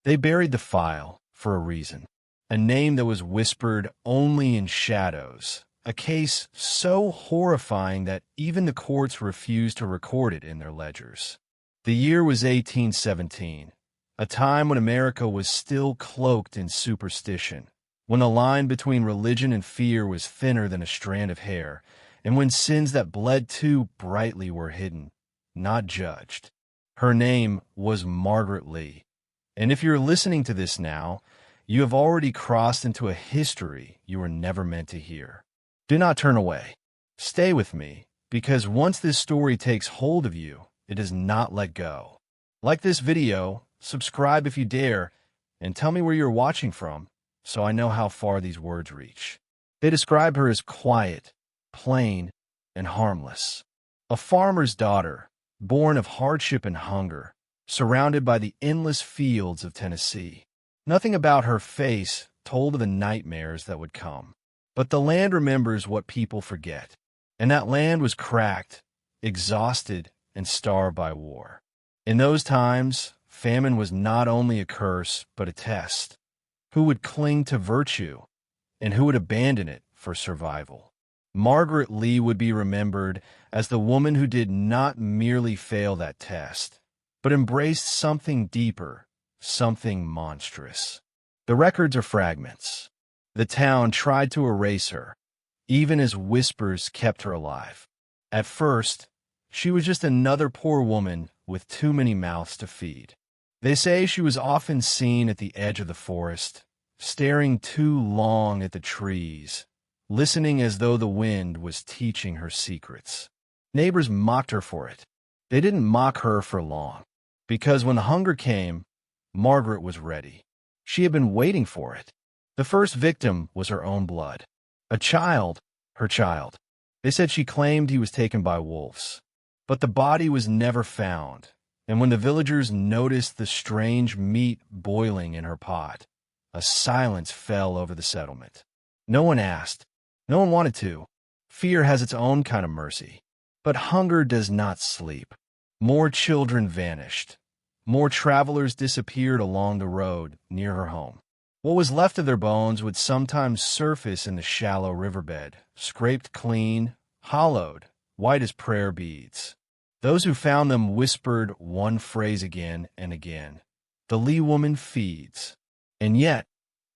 They buried the file for a reason, a name that was whispered only in shadows, a case so horrifying that even the courts refused to record it in their ledgers. The year was 1817, a time when America was still cloaked in superstition, when the line between religion and fear was thinner than a strand of hair, and when sins that bled too brightly were hidden, not judged. Her name was Margaret Lee. And if you're listening to this now, you have already crossed into a history you were never meant to hear. Do not turn away. Stay with me, because once this story takes hold of you, it does not let go. Like this video, subscribe if you dare, and tell me where you're watching from, so I know how far these words reach. They describe her as quiet, plain, and harmless. A farmer's daughter, born of hardship and hunger, surrounded by the endless fields of Tennessee. Nothing about her face told of the nightmares that would come. But the land remembers what people forget. And that land was cracked, exhausted, and starved by war. In those times, famine was not only a curse, but a test. Who would cling to virtue, and who would abandon it for survival? Margaret Lee would be remembered as the woman who did not merely fail that test, but embraced something deeper, something monstrous. The records are fragments. The town tried to erase her, even as whispers kept her alive. At first, she was just another poor woman with too many mouths to feed. They say she was often seen at the edge of the forest, staring too long at the trees, listening as though the wind was teaching her secrets. Neighbors mocked her for it. They didn't mock her for long, because when the hunger came, Margaret was ready. She had been waiting for it. The first victim was her own blood. A child, her child. They said she claimed he was taken by wolves. But the body was never found, and when the villagers noticed the strange meat boiling in her pot, a silence fell over the settlement. No one asked. No one wanted to. Fear has its own kind of mercy. But hunger does not sleep. More children vanished. More travelers disappeared along the road near her home. What was left of their bones would sometimes surface in the shallow riverbed, scraped clean, hollowed, white as prayer beads. Those who found them whispered one phrase again and again. The Lee woman feeds. And yet,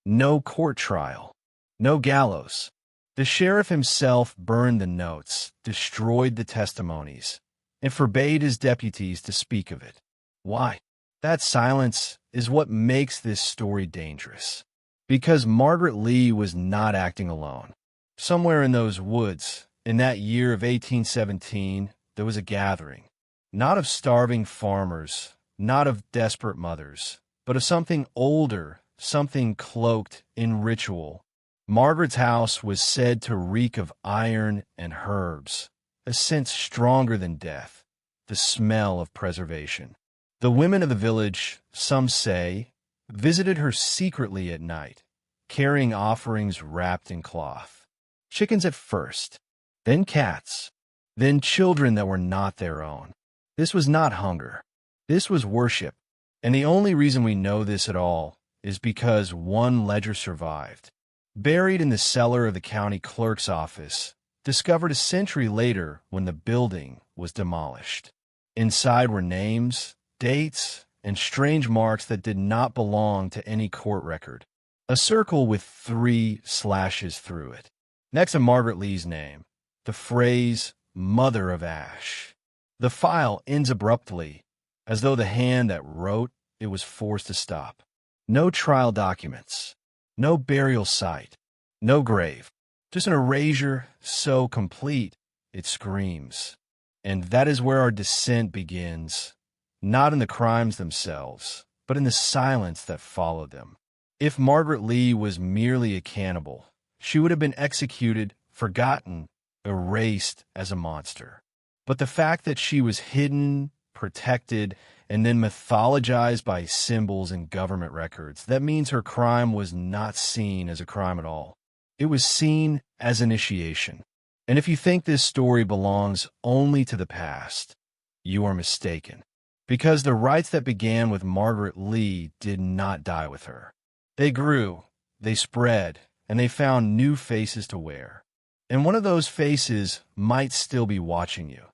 no court trial, no gallows. The sheriff himself burned the notes, destroyed the testimonies, and forbade his deputies to speak of it. Why? That silence is what makes this story dangerous. Because Margaret Lee was not acting alone. Somewhere in those woods, in that year of 1817, there was a gathering, not of starving farmers, not of desperate mothers, but of something older, something cloaked in ritual. Margaret's house was said to reek of iron and herbs, a scent stronger than death, the smell of preservation. The women of the village, some say, visited her secretly at night, carrying offerings wrapped in cloth. Chickens at first, then cats, then children that were not their own. This was not hunger. This was worship. And the only reason we know this at all is because one ledger survived. Buried in the cellar of the county clerk's office, discovered a century later when the building was demolished. Inside were names, dates, and strange marks that did not belong to any court record. A circle with 3 slashes through it. Next to Margaret Lee's name, the phrase, Mother of Ash. The file ends abruptly, as though the hand that wrote it was forced to stop. No trial documents, no burial site, no grave. Just an erasure so complete it screams. And that is where our descent begins. Not in the crimes themselves, but in the silence that followed them. If Margaret Lee was merely a cannibal, she would have been executed, forgotten, erased as a monster. But the fact that she was hidden, protected, and then mythologized by symbols and government records, that means her crime was not seen as a crime at all. It was seen as initiation. And if you think this story belongs only to the past, you are mistaken. because the rites that began with Margaret Lee did not die with her. They grew, they spread, and they found new faces to wear. And one of those faces might still be watching you.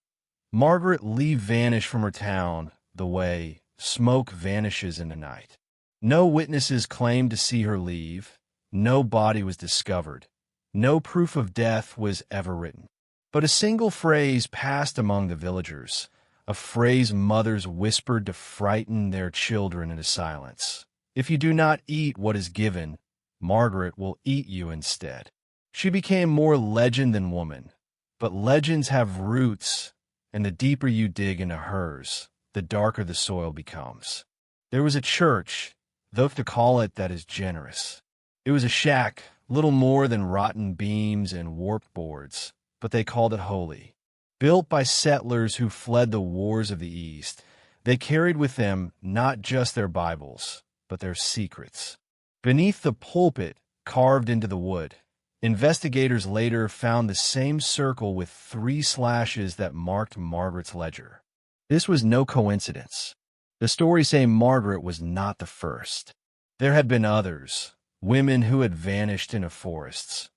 Margaret Lee vanished from her town the way smoke vanishes in the night. No witnesses claimed to see her leave. No body was discovered. No proof of death was ever written. But a single phrase passed among the villagers, a phrase mothers whispered to frighten their children into silence. If you do not eat what is given, Margaret will eat you instead. She became more legend than woman, but legends have roots, and the deeper you dig into hers, the darker the soil becomes. There was a church, though to call it that is generous. It was a shack, little more than rotten beams and warped boards, but they called it holy. Built by settlers who fled the wars of the East, they carried with them not just their Bibles, but their secrets. Beneath the pulpit, carved into the wood, investigators later found the same circle with 3 slashes that marked Margaret's ledger. This was no coincidence. The stories say Margaret was not the first. There had been others, women who had vanished into forests,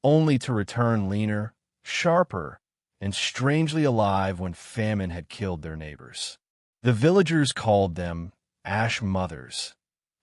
only to return leaner, sharper, and strangely alive when famine had killed their neighbors. The villagers called them ash mothers,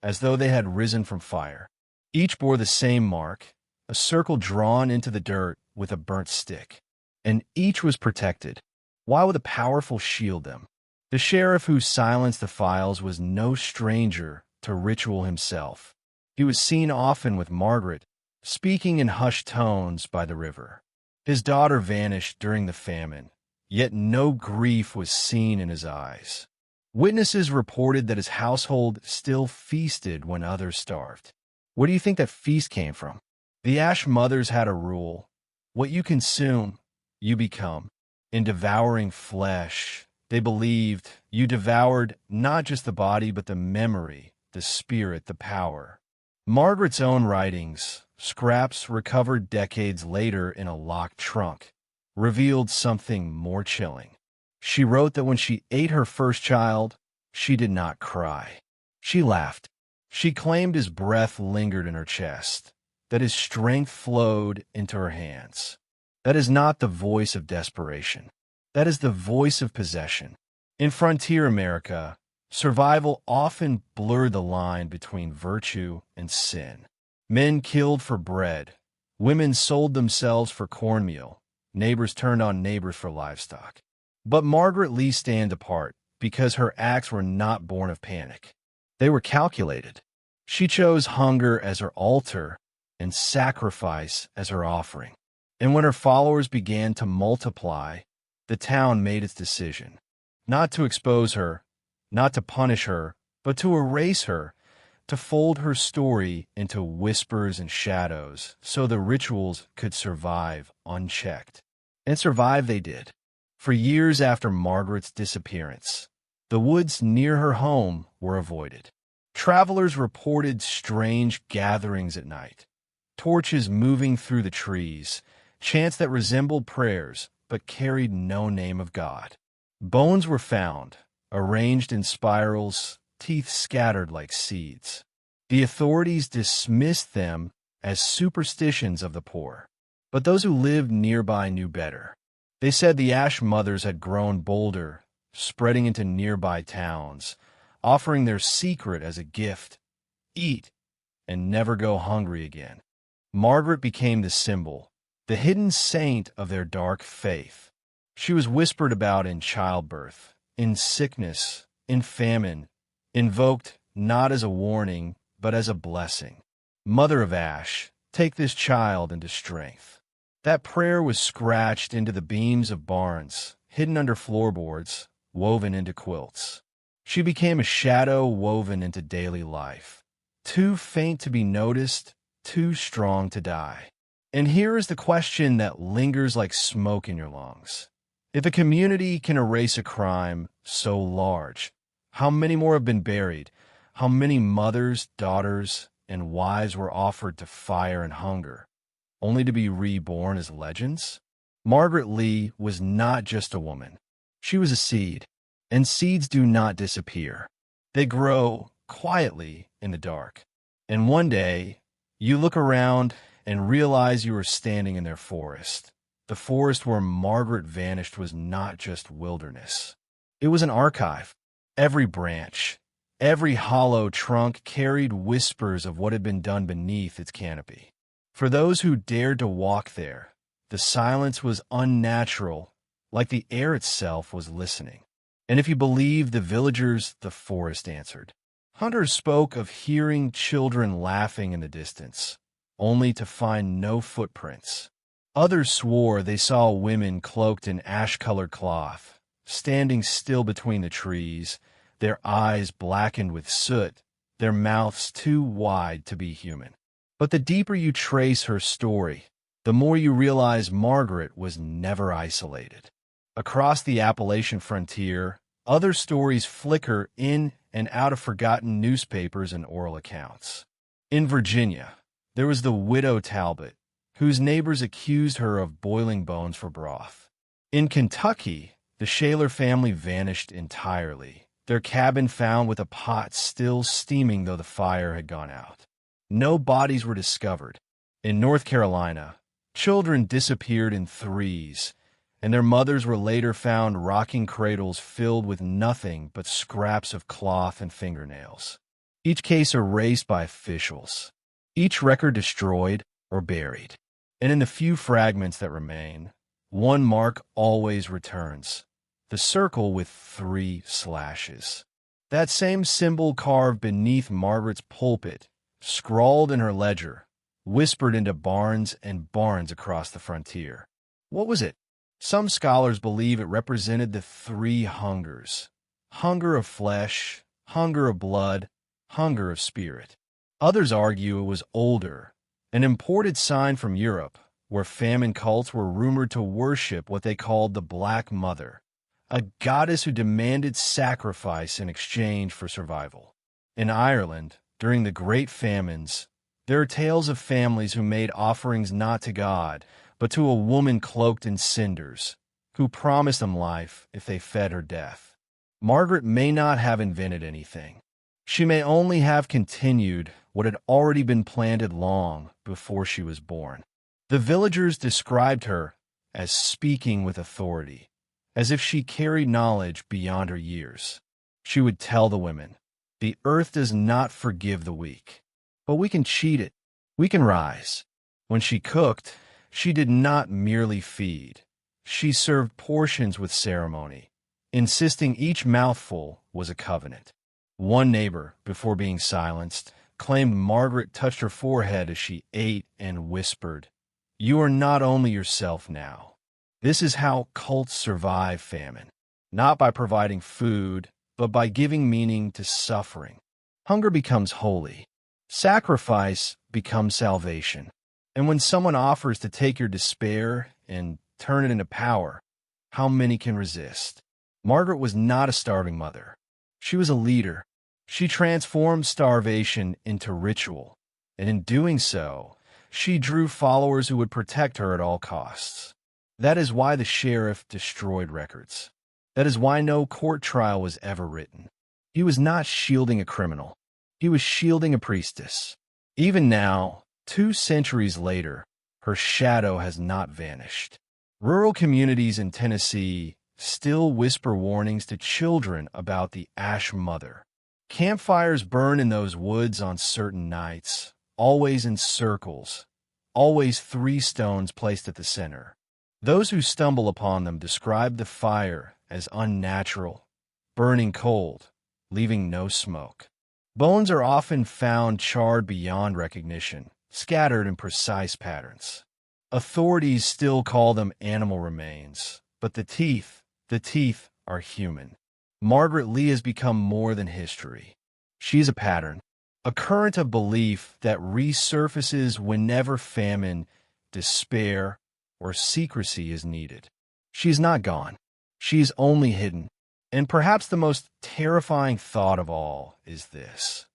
as though they had risen from fire. Each bore the same mark, a circle drawn into the dirt with a burnt stick, and each was protected. Why would a powerful shield them? The sheriff who silenced the files was no stranger to ritual himself. He was seen often with Margaret, speaking in hushed tones by the river. His daughter vanished during the famine, yet no grief was seen in his eyes. Witnesses reported that his household still feasted when others starved. Where do you think that feast came from? The Ash Mothers had a rule: what you consume, you become. In devouring flesh, they believed you devoured not just the body, but the memory, the spirit, the power. Margaret's own writings, scraps recovered decades later in a locked trunk, revealed something more chilling. She wrote that when she ate her first child, she did not cry. She laughed. She claimed his breath lingered in her chest, that his strength flowed into her hands. That is not the voice of desperation. That is the voice of possession. In frontier America, survival often blurred the line between virtue and sin. Men killed for bread. Women sold themselves for cornmeal. Neighbors turned on neighbors for livestock. But Margaret Lee stands apart because her acts were not born of panic. They were calculated. She chose hunger as her altar and sacrifice as her offering. And when her followers began to multiply, the town made its decision. Not to expose her, not to punish her, but to erase her, to fold her story into whispers and shadows so the rituals could survive unchecked. And survive they did. For years after Margaret's disappearance, the woods near her home were avoided. Travelers reported strange gatherings at night, torches moving through the trees, chants that resembled prayers but carried no name of God. Bones were found, arranged in spirals, teeth scattered like seeds. The authorities dismissed them as superstitions of the poor, but those who lived nearby knew better. They said the Ash Mothers had grown bolder, spreading into nearby towns, offering their secret as a gift: eat and never go hungry again. Margaret became the symbol, the hidden saint of their dark faith. She was whispered about in childbirth, in sickness, in famine, invoked not as a warning, but as a blessing. Mother of Ash, take this child into strength. That prayer was scratched into the beams of barns, hidden under floorboards, woven into quilts. She became a shadow woven into daily life, too faint to be noticed, too strong to die. And here is the question that lingers like smoke in your lungs. If a community can erase a crime so large, how many more have been buried? How many mothers, daughters, and wives were offered to fire and hunger, only to be reborn as legends? Margaret Lee was not just a woman. She was a seed, And seeds do not disappear. They grow quietly in the dark. And one day, you look around and realize you are standing in their forest. The forest where Margaret vanished was not just wilderness. It was an archive. Every branch, every hollow trunk carried whispers of what had been done beneath its canopy. For those who dared to walk there, the silence was unnatural, like the air itself was listening. And if you believed the villagers, the forest answered. Hunters spoke of hearing children laughing in the distance, only to find no footprints. Others swore they saw women cloaked in ash-colored cloth, standing still between the trees, their eyes blackened with soot, their mouths too wide to be human. But the deeper you trace her story, the more you realize Margaret was never isolated. Across the Appalachian frontier, other stories flicker in and out of forgotten newspapers and oral accounts. In Virginia, there was the widow Talbot, whose neighbors accused her of boiling bones for broth. In Kentucky, the Shaler family vanished entirely, their cabin found with a pot still steaming though the fire had gone out. No bodies were discovered. In North Carolina, children disappeared in threes, and their mothers were later found rocking cradles filled with nothing but scraps of cloth and fingernails. Each case erased by officials, each record destroyed or buried. And in the few fragments that remain, one mark always returns, the circle with 3 slashes. That same symbol carved beneath Margaret's pulpit, scrawled in her ledger, whispered into barns and barns across the frontier. What was it? Some scholars believe it represented the 3 hungers: hunger of flesh, hunger of blood, hunger of spirit. Others argue it was older, an imported sign from Europe, where famine cults were rumored to worship what they called the Black Mother, a goddess who demanded sacrifice in exchange for survival. In Ireland, during the Great Famines, there are tales of families who made offerings not to God, but to a woman cloaked in cinders, who promised them life if they fed her death. Margaret may not have invented anything. She may only have continued what had already been planted long before she was born. The villagers described her as speaking with authority, as if she carried knowledge beyond her years. She would tell the women, "The earth does not forgive the weak, but we can cheat it. We can rise." When she cooked, she did not merely feed. She served portions with ceremony, insisting each mouthful was a covenant. One neighbor, before being silenced, claimed Margaret touched her forehead as she ate and whispered, "You are not only yourself now." This is how cults survive famine, not by providing food, but by giving meaning to suffering. Hunger becomes holy. Sacrifice becomes salvation. And when someone offers to take your despair and turn it into power, how many can resist? Margaret was not a starving mother. She was a leader. She transformed starvation into ritual, and in doing so, she drew followers who would protect her at all costs. That is why the sheriff destroyed records. That is why no court trial was ever written. He was not shielding a criminal. He was shielding a priestess. Even now, 2 centuries later, her shadow has not vanished. Rural communities in Tennessee still whisper warnings to children about the Ash Mother. Campfires burn in those woods on certain nights, always in circles, always 3 stones placed at the center. Those who stumble upon them describe the fire as unnatural, burning cold, leaving no smoke. Bones are often found charred beyond recognition, scattered in precise patterns. Authorities still call them animal remains, but the teeth are human. Margaret Lee has become more than history. She's a pattern, a current of belief that resurfaces whenever famine, despair, or secrecy is needed. She's not gone. She's only hidden. And perhaps the most terrifying thought of all is this: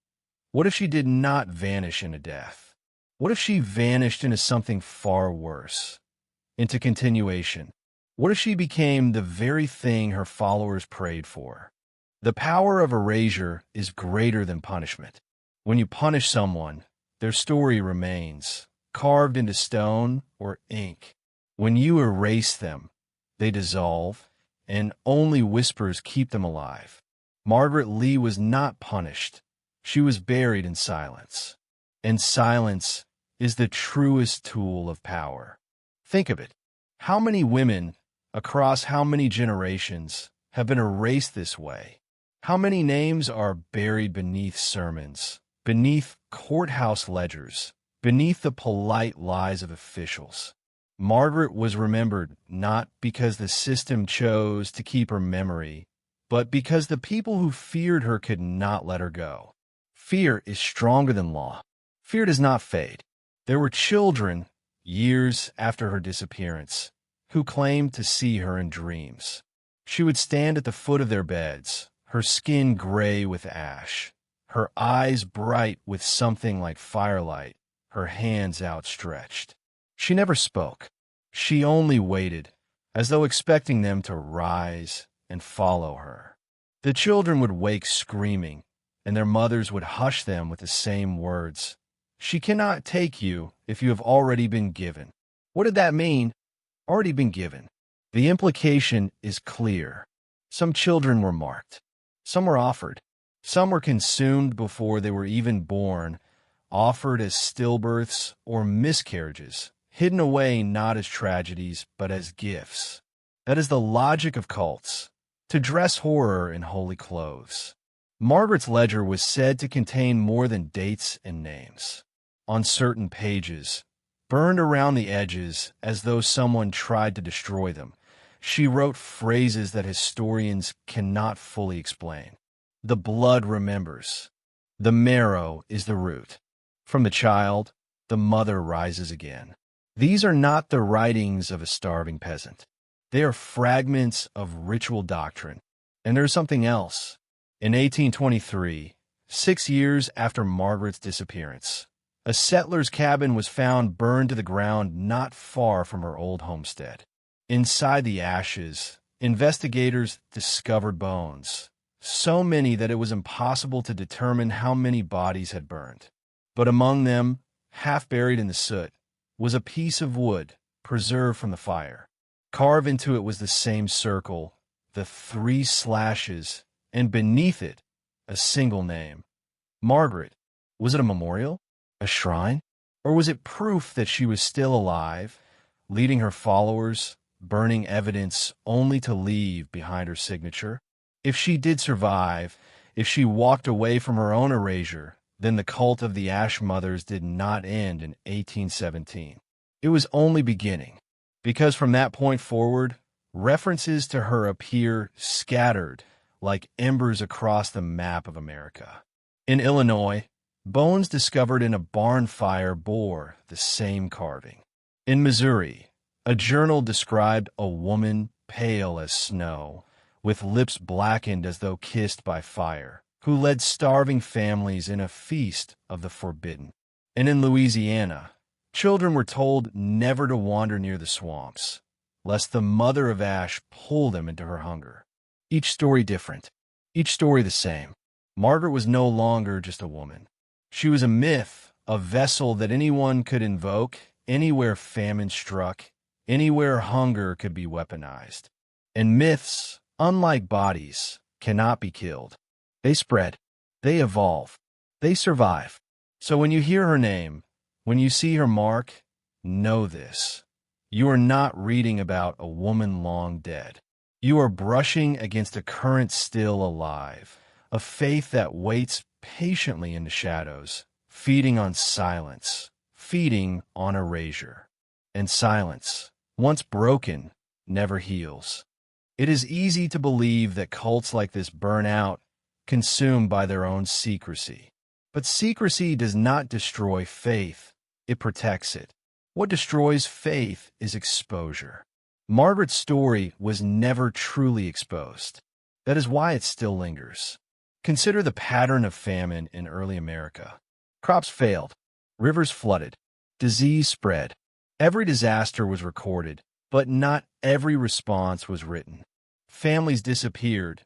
what if she did not vanish into death? What if she vanished into something far worse, into continuation, What if she became the very thing her followers prayed for? The power of erasure is greater than punishment. When you punish someone, their story remains, carved into stone or ink. When you erase them, they dissolve, and only whispers keep them alive. Margaret Lee was not punished. She was buried in silence. And silence is the truest tool of power. Think of it. How many women, across how many generations, have been erased this way? How many names are buried beneath sermons, beneath courthouse ledgers, beneath the polite lies of officials? Margaret was remembered not because the system chose to keep her memory, but because the people who feared her could not let her go. Fear is stronger than law. Fear does not fade. There were children, years after her disappearance, who claimed to see her in dreams. She would stand at the foot of their beds, her skin gray with ash, her eyes bright with something like firelight, her hands outstretched. She never spoke. She only waited, as though expecting them to rise and follow her. The children would wake screaming, and their mothers would hush them with the same words. She cannot take you if you have already been given. What did that mean? Already been given. The implication is clear. Some children were marked. Some were offered. Some were consumed before they were even born, offered as stillbirths or miscarriages, hidden away not as tragedies but as gifts. That is the logic of cults, to dress horror in holy clothes. Margaret's ledger was said to contain more than dates and names. On certain pages, burned around the edges as though someone tried to destroy them, she wrote phrases that historians cannot fully explain. The blood remembers. The marrow is the root. From the child, the mother rises again. These are not the writings of a starving peasant. They are fragments of ritual doctrine. And there's something else. In 1823, 6 years after Margaret's disappearance, a settler's cabin was found burned to the ground not far from her old homestead. Inside the ashes, investigators discovered bones, so many that it was impossible to determine how many bodies had burned. But among them, half buried in the soot, was a piece of wood preserved from the fire. Carved into it was the same circle, the 3 slashes, and beneath it, a single name. Margaret. Was it a memorial? A shrine? Or was it proof that she was still alive, leading her followers, burning evidence only to leave behind her signature? If she did survive, if she walked away from her own erasure, then the cult of the Ash Mothers did not end in 1817. It was only beginning, because from that point forward, references to her appear scattered like embers across the map of America. In Illinois, bones discovered in a barn fire bore the same carving. In Missouri, a journal described a woman pale as snow, with lips blackened as though kissed by fire, who led starving families in a feast of the forbidden. And in Louisiana, children were told never to wander near the swamps, lest the mother of ash pull them into her hunger. Each story different, each story the same. Margaret was no longer just a woman. She was a myth, a vessel that anyone could invoke, anywhere famine struck, anywhere hunger could be weaponized. And myths, unlike bodies, cannot be killed. They spread, they evolve, they survive. So when you hear her name, when you see her mark, know this. You are not reading about a woman long dead. You are brushing against a current still alive, a faith that waits patiently in the shadows, feeding on silence, feeding on erasure. And silence, once broken, never heals. It is easy to believe that cults like this burn out, consumed by their own secrecy. But secrecy does not destroy faith, it protects it. What destroys faith is exposure. Margaret's story was never truly exposed. That is why it still lingers. Consider the pattern of famine in early America. Crops failed, rivers flooded, disease spread. Every disaster was recorded, But not every response was written. Families disappeared,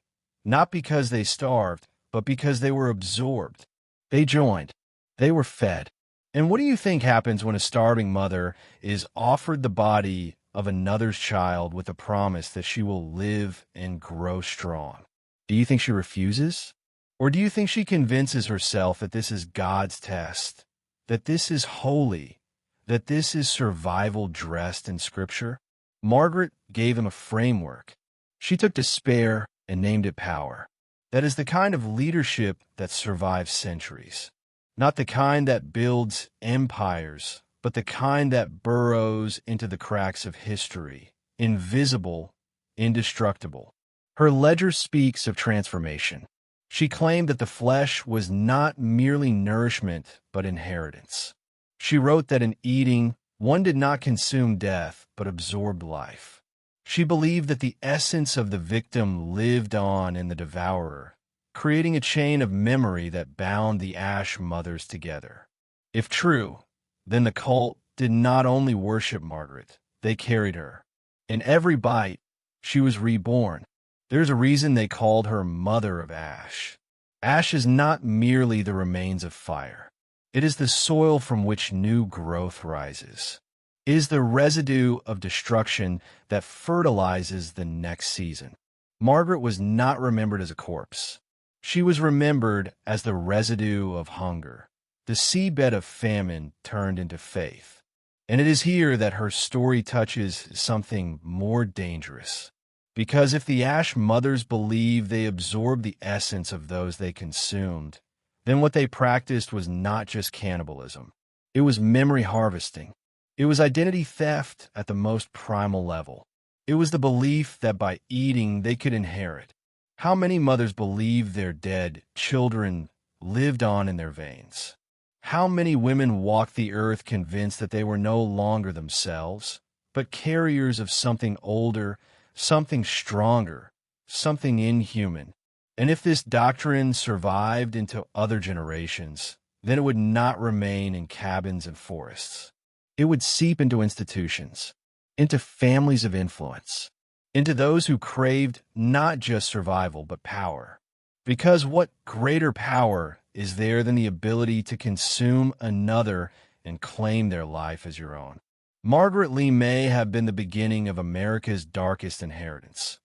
not because they starved, but because they were absorbed. They joined. They were fed. And what do you think happens when a starving mother is offered the body of another's child with the promise that she will live and grow strong? Do you think she refuses? Or do you think she convinces herself that this is God's test, that this is holy, that this is survival dressed in Scripture? Margaret gave him a framework. She took despair and named it power. That is the kind of leadership that survives centuries. Not the kind that builds empires, but the kind that burrows into the cracks of history, invisible, indestructible. Her ledger speaks of transformation. She claimed that the flesh was not merely nourishment, but inheritance. She wrote that in eating, one did not consume death, but absorbed life. She believed that the essence of the victim lived on in the devourer, creating a chain of memory that bound the Ash mothers together. If true, then the cult did not only worship Margaret, they carried her. In every bite, she was reborn. There's a reason they called her Mother of Ash. Ash is not merely the remains of fire. It is the soil from which new growth rises. It is the residue of destruction that fertilizes the next season. Margaret was not remembered as a corpse. She was remembered as the residue of hunger, the seabed of famine turned into faith. And it is here that her story touches something more dangerous. Because if the Ash mothers believed they absorbed the essence of those they consumed, then what they practiced was not just cannibalism. It was memory harvesting. It was identity theft at the most primal level. It was the belief that by eating they could inherit. How many mothers believed their dead children lived on in their veins? How many women walked the earth convinced that they were no longer themselves, but carriers of something older, something stronger, something inhuman? And if this doctrine survived into other generations, then it would not remain in cabins and forests. It would seep into institutions, into families of influence, into those who craved not just survival, but power. Because what greater power is there than the ability to consume another and claim their life as your own? Margaret Lee may have been the beginning of America's darkest inheritance.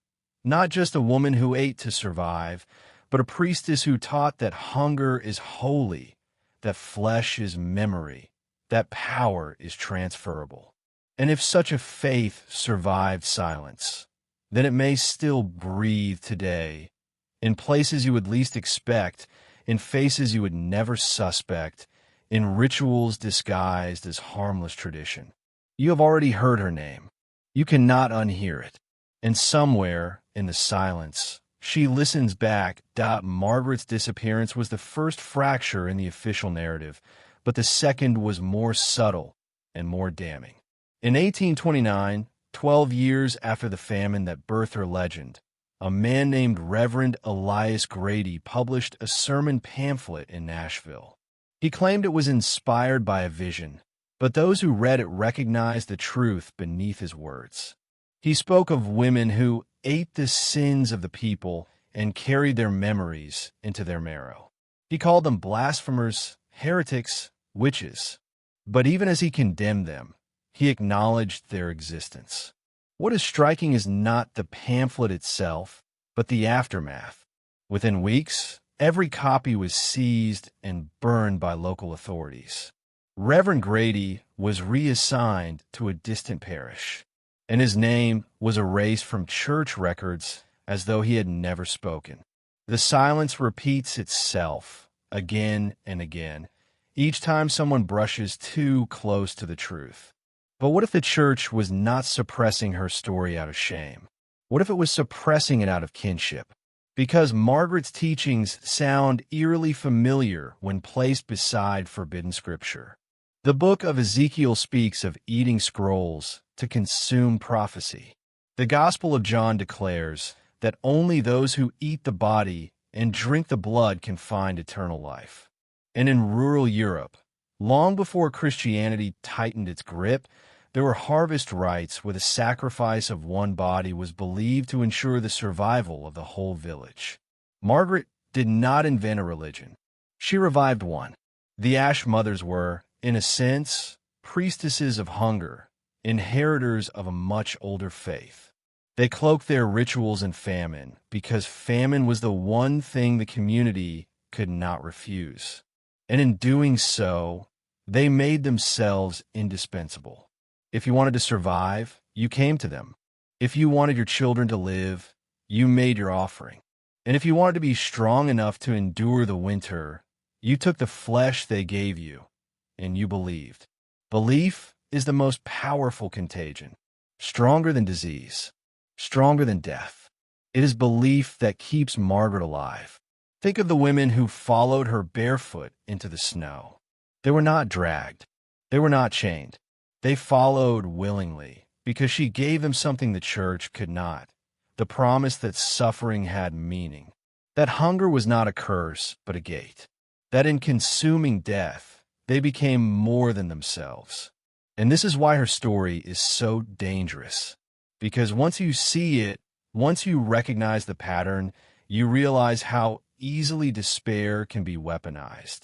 Not just a woman who ate to survive, but a priestess who taught that hunger is holy, that flesh is memory, that power is transferable. And if such a faith survived silence, then it may still breathe today, in places you would least expect, in faces you would never suspect, in rituals disguised as harmless tradition. You have already heard her name. You cannot unhear it. And somewhere, in the silence, she listens back. Margaret's disappearance was the first fracture in the official narrative, but the second was more subtle and more damning. In 1829, 12 years after the famine that birthed her legend, a man named Reverend Elias Grady published a sermon pamphlet in Nashville. He claimed it was inspired by a vision, but those who read it recognized the truth beneath his words. He spoke of women who ate the sins of the people and carried their memories into their marrow. He called them blasphemers, heretics, witches. But even as he condemned them, he acknowledged their existence. What is striking is not the pamphlet itself, but the aftermath. Within weeks, every copy was seized and burned by local authorities. Reverend Grady was reassigned to a distant parish, and his name was erased from church records as though he had never spoken. The silence repeats itself again and again, each time someone brushes too close to the truth. But what if the church was not suppressing her story out of shame? What if it was suppressing it out of kinship? Because Margaret's teachings sound eerily familiar when placed beside forbidden scripture. The book of Ezekiel speaks of eating scrolls to consume prophecy. The Gospel of John declares that only those who eat the body and drink the blood can find eternal life. And in rural Europe, long before Christianity tightened its grip, There were harvest rites where the sacrifice of one body was believed to ensure the survival of the whole village. Margaret did not invent a religion. She revived one. The Ash Mothers were, in a sense, priestesses of hunger, inheritors of a much older faith. They cloaked their rituals in famine because famine was the one thing the community could not refuse. And in doing so, they made themselves indispensable. If you wanted to survive, you came to them. If you wanted your children to live, you made your offering. And if you wanted to be strong enough to endure the winter, you took the flesh they gave you, and you believed. Belief is the most powerful contagion, stronger than disease, stronger than death. It is belief that keeps Margaret alive. Think of the women who followed her barefoot into the snow. They were not dragged. They were not chained. They followed willingly because she gave them something the church could not, the promise that suffering had meaning, that hunger was not a curse but a gate, that in consuming death, they became more than themselves. And this is why her story is so dangerous, because once you see it, once you recognize the pattern, you realize how easily despair can be weaponized,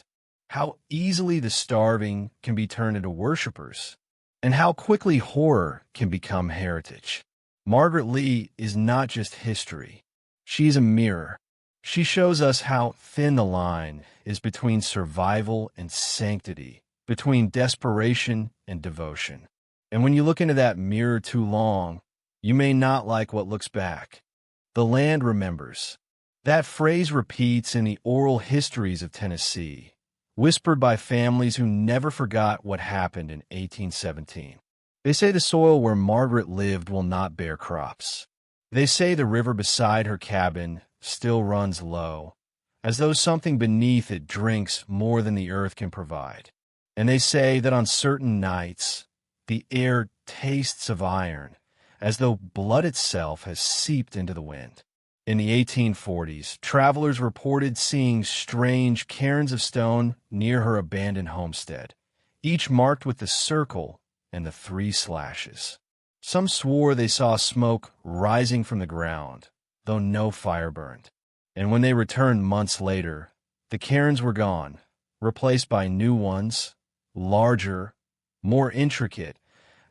how easily the starving can be turned into worshipers, and how quickly horror can become heritage. Margaret Lee is not just history. She's a mirror. She shows us how thin the line is between survival and sanctity, between desperation and devotion. And when you look into that mirror too long, you may not like what looks back. The land remembers. That phrase repeats in the oral histories of Tennessee, whispered by families who never forgot what happened in 1817. They say the soil where Margaret lived will not bear crops. They say the river beside her cabin still runs low, as though something beneath it drinks more than the earth can provide. And they say that on certain nights, the air tastes of iron, as though blood itself has seeped into the wind. In the 1840s, travelers reported seeing strange cairns of stone near her abandoned homestead, each marked with the circle and the 3 slashes. Some swore they saw smoke rising from the ground, though no fire burned. And when they returned months later, the cairns were gone, replaced by new ones, larger, more intricate,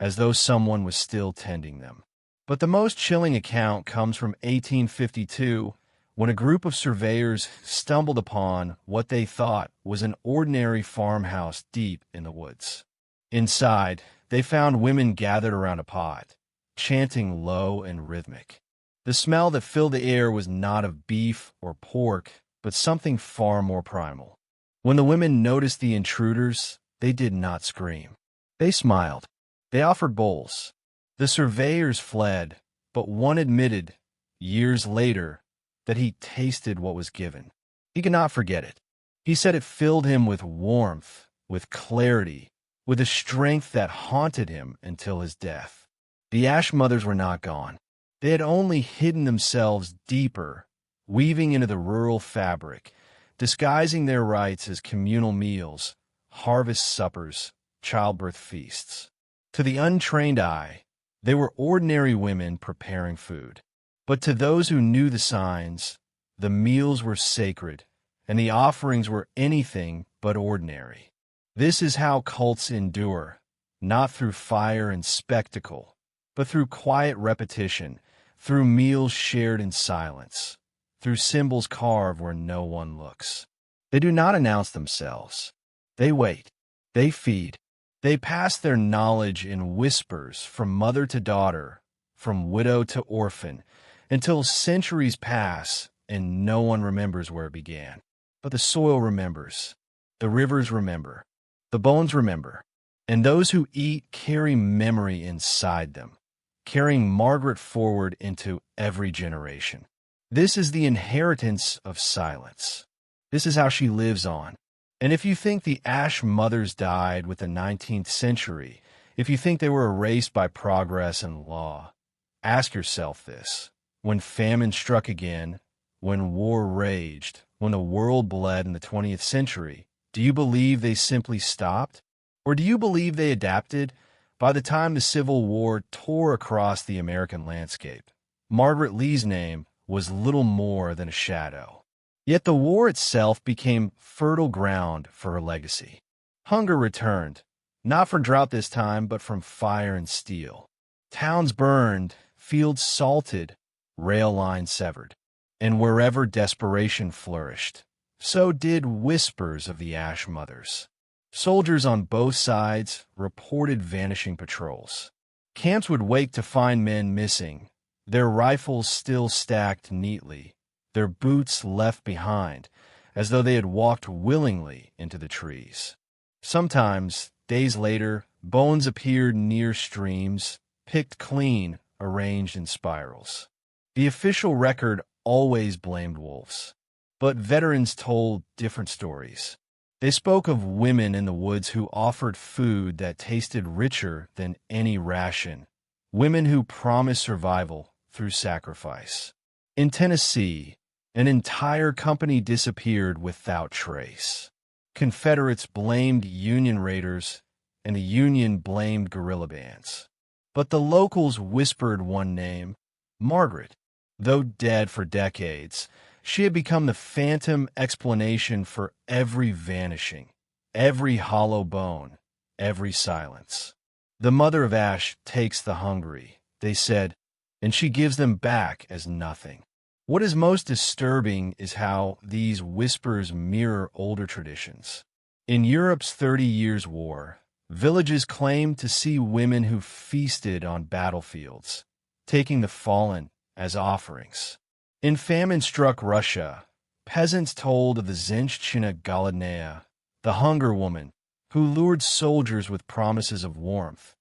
as though someone was still tending them. But the most chilling account comes from 1852, when a group of surveyors stumbled upon what they thought was an ordinary farmhouse deep in the woods. Inside, they found women gathered around a pot, chanting low and rhythmic. The smell that filled the air was not of beef or pork, but something far more primal. When the women noticed the intruders, they did not scream. They smiled. They offered bowls. The surveyors fled, but one admitted, years later, that he tasted what was given. He could not forget it. He said it filled him with warmth, with clarity, with a strength that haunted him until his death. The Ash Mothers were not gone. They had only hidden themselves deeper, weaving into the rural fabric, disguising their rites as communal meals, harvest suppers, childbirth feasts. To the untrained eye, they were ordinary women preparing food. But to those who knew the signs, the meals were sacred, and the offerings were anything but ordinary. This is how cults endure, not through fire and spectacle, but through quiet repetition, through meals shared in silence, through symbols carved where no one looks. They do not announce themselves. They wait. They feed. They pass their knowledge in whispers from mother to daughter, from widow to orphan, until centuries pass and no one remembers where it began. But the soil remembers. The rivers remember. The bones remember. And those who eat carry memory inside them, carrying Margaret forward into every generation. This is the inheritance of silence. This is how she lives on. And if you think the Ash Mothers died with the 19th century, if you think they were erased by progress and law, ask yourself this. When famine struck again, when war raged, when the world bled in the 20th century, do you believe they simply stopped? Or do you believe they adapted, By the time the Civil War tore across the American landscape, Margaret Lee's name was little more than a shadow. Yet the war itself became fertile ground for her legacy. Hunger returned, not from drought this time, but from fire and steel. Towns burned, fields salted, rail lines severed. And wherever desperation flourished, so did whispers of the Ash Mothers. Soldiers on both sides reported vanishing patrols. Camps would wake to find men missing, their rifles still stacked neatly, their boots left behind, as though they had walked willingly into the trees. Sometimes, days later, bones appeared near streams, picked clean, arranged in spirals. The official record always blamed wolves, but veterans told different stories. They spoke of women in the woods who offered food that tasted richer than any ration, women who promised survival through sacrifice. In Tennessee, an entire company disappeared without trace. Confederates blamed Union raiders, and the Union blamed guerrilla bands. But the locals whispered one name, Margaret. Though dead for decades, she had become the phantom explanation for every vanishing, every hollow bone, every silence. The mother of Ash takes the hungry, they said, and she gives them back as nothing. What is most disturbing is how these whispers mirror older traditions. In Europe's 30 Years' War, villages claimed to see women who feasted on battlefields, taking the fallen as offerings. In famine-struck Russia, peasants told of the Zenchina Golodnaya, the hunger woman, who lured soldiers with promises of warmth,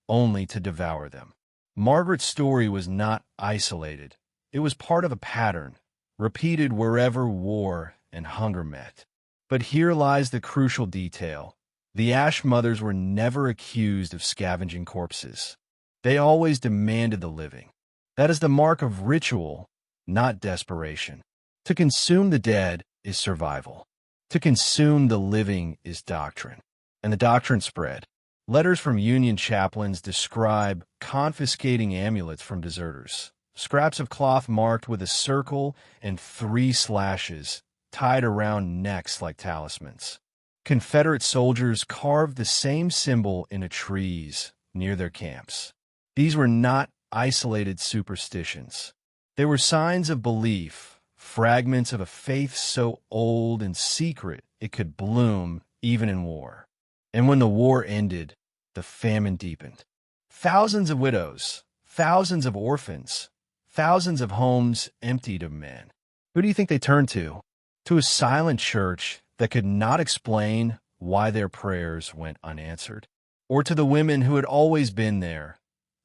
only to devour them. Margaret's story was not isolated. It was part of a pattern, repeated wherever war and hunger met. But here lies the crucial detail. The Ash Mothers were never accused of scavenging corpses. They always demanded the living. That is the mark of ritual, not desperation. To consume the dead is survival. To consume the living is doctrine. And the doctrine spread. Letters from Union chaplains describe confiscating amulets from deserters, scraps of cloth marked with a circle and 3 slashes tied around necks like talismans. Confederate soldiers carved the same symbol into trees near their camps. These were not isolated superstitions. They were signs of belief, fragments of a faith so old and secret it could bloom even in war. And when the war ended, the famine deepened. Thousands of widows, thousands of orphans, thousands of homes emptied of men. Who do you think they turned to? To a silent church that could not explain why their prayers went unanswered? Or to the women who had always been there,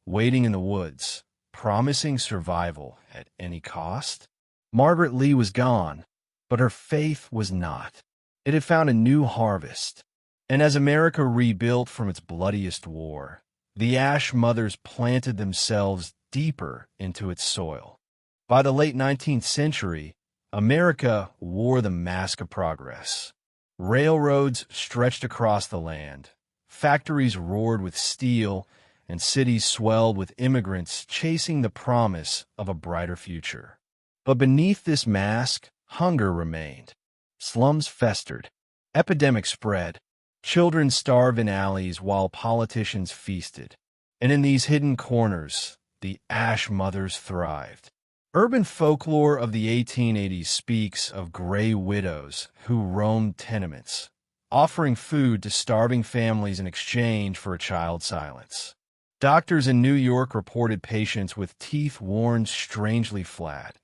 waiting in the woods, promising survival at any cost? Margaret Lee was gone, but her faith was not. It had found a new harvest. And as America rebuilt from its bloodiest war, the Ash Mothers planted themselves deeper into its soil. By the late 19th century, America wore the mask of progress. Railroads stretched across the land, factories roared with steel, and cities swelled with immigrants chasing the promise of a brighter future. But beneath this mask, hunger remained. Slums festered. Epidemics spread. Children starved in alleys while politicians feasted. And in these hidden corners, the Ash Mothers thrived. Urban folklore of the 1880s speaks of gray widows who roamed tenements, offering food to starving families in exchange for a child's silence. Doctors in New York reported patients with teeth worn strangely flat,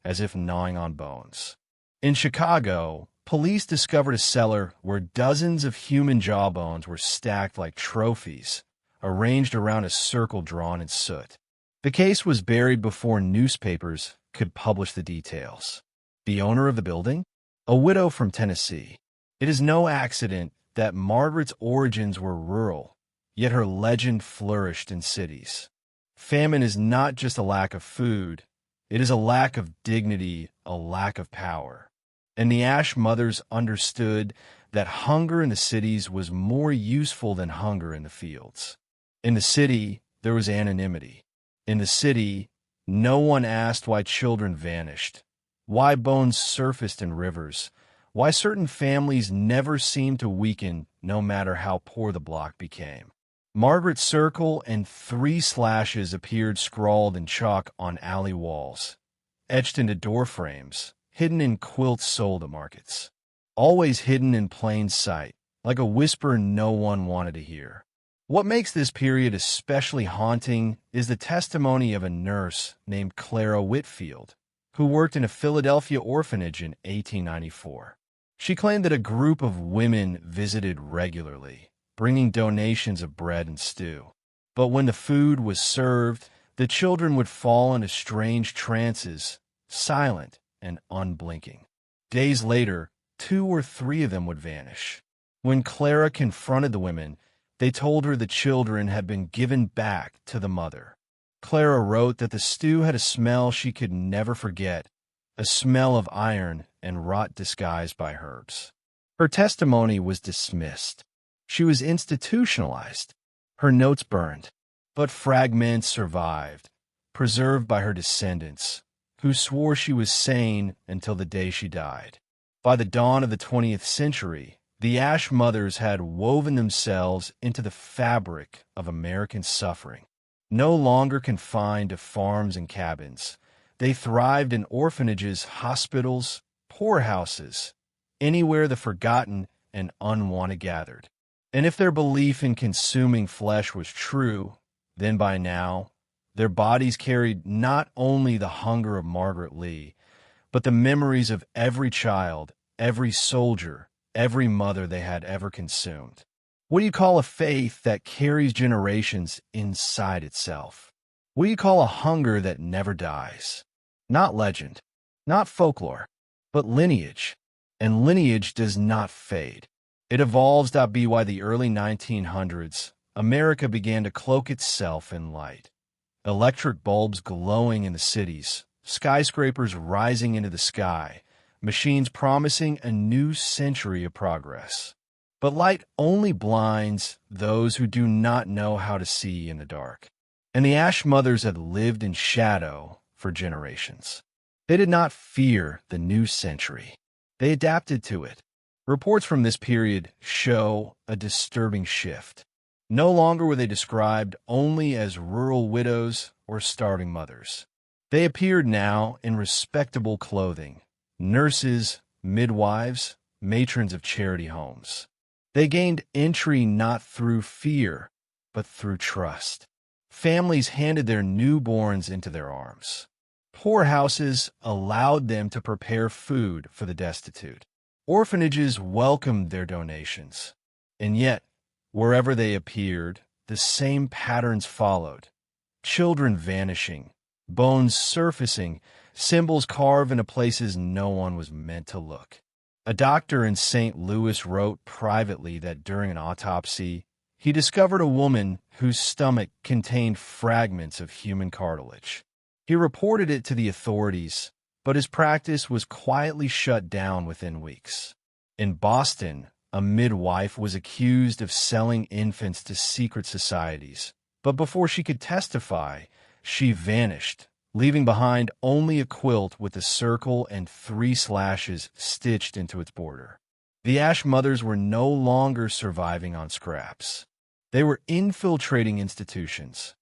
as if gnawing on bones. In Chicago, police discovered a cellar where dozens of human jawbones were stacked like trophies, arranged around a circle drawn in soot. The case was buried before newspapers could publish the details. The owner of the building? A widow from Tennessee. It is no accident that Margaret's origins were rural, yet her legend flourished in cities. Famine is not just a lack of food, it is a lack of dignity, a lack of power. And the Ash Mothers understood that hunger in the cities was more useful than hunger in the fields. In the city, there was anonymity. In the city, no one asked why children vanished, why bones surfaced in rivers, why certain families never seemed to weaken no matter how poor the block became. Margaret's circle and 3 slashes appeared scrawled in chalk on alley walls, etched into door frames, hidden in quilts sold at markets. Always hidden in plain sight, like a whisper no one wanted to hear. What makes this period especially haunting is the testimony of a nurse named Clara Whitfield, who worked in a Philadelphia orphanage in 1894. She claimed that a group of women visited regularly, bringing donations of bread and stew. But when the food was served, the children would fall into strange trances, silent and unblinking. Days later, 2 or 3 of them would vanish. When Clara confronted the women, they told her the children had been given back to the mother. Clara wrote that the stew had a smell she could never forget, a smell of iron and rot disguised by herbs. Her testimony was dismissed. She was institutionalized, her notes burned, but fragments survived, preserved by her descendants, who swore she was sane until the day she died. By the dawn of the 20th century, the Ash mothers had woven themselves into the fabric of American suffering. No longer confined to farms and cabins, they thrived in orphanages, hospitals, poorhouses, anywhere the forgotten and unwanted gathered. And if their belief in consuming flesh was true, then by now, their bodies carried not only the hunger of Margaret Lee, but the memories of every child, every soldier, every mother they had ever consumed. What do you call a faith that carries generations inside itself? What do you call a hunger that never dies? Not legend, not folklore, but lineage. And lineage does not fade. It evolves. By the early 1900s, America began to cloak itself in light. Electric bulbs glowing in the cities, skyscrapers rising into the sky, machines promising a new century of progress. But light only blinds those who do not know how to see in the dark. And the Ash mothers had lived in shadow for generations. They did not fear the new century. They adapted to it. Reports from this period show a disturbing shift. No longer were they described only as rural widows or starving mothers. They appeared now in respectable clothing, nurses, midwives, matrons of charity homes. They gained entry not through fear, but through trust. Families handed their newborns into their arms. Poorhouses allowed them to prepare food for the destitute. Orphanages welcomed their donations. And yet, wherever they appeared, the same patterns followed. Children vanishing, bones surfacing, symbols carved into places no one was meant to look. A doctor in St. Louis wrote privately that during an autopsy, he discovered a woman whose stomach contained fragments of human cartilage. He reported it to the authorities, but his practice was quietly shut down within weeks. In Boston, a midwife was accused of selling infants to secret societies, but before she could testify, she vanished, leaving behind only a quilt with a circle and 3 slashes stitched into its border. The Ash mothers were no longer surviving on scraps. They were infiltrating institutions.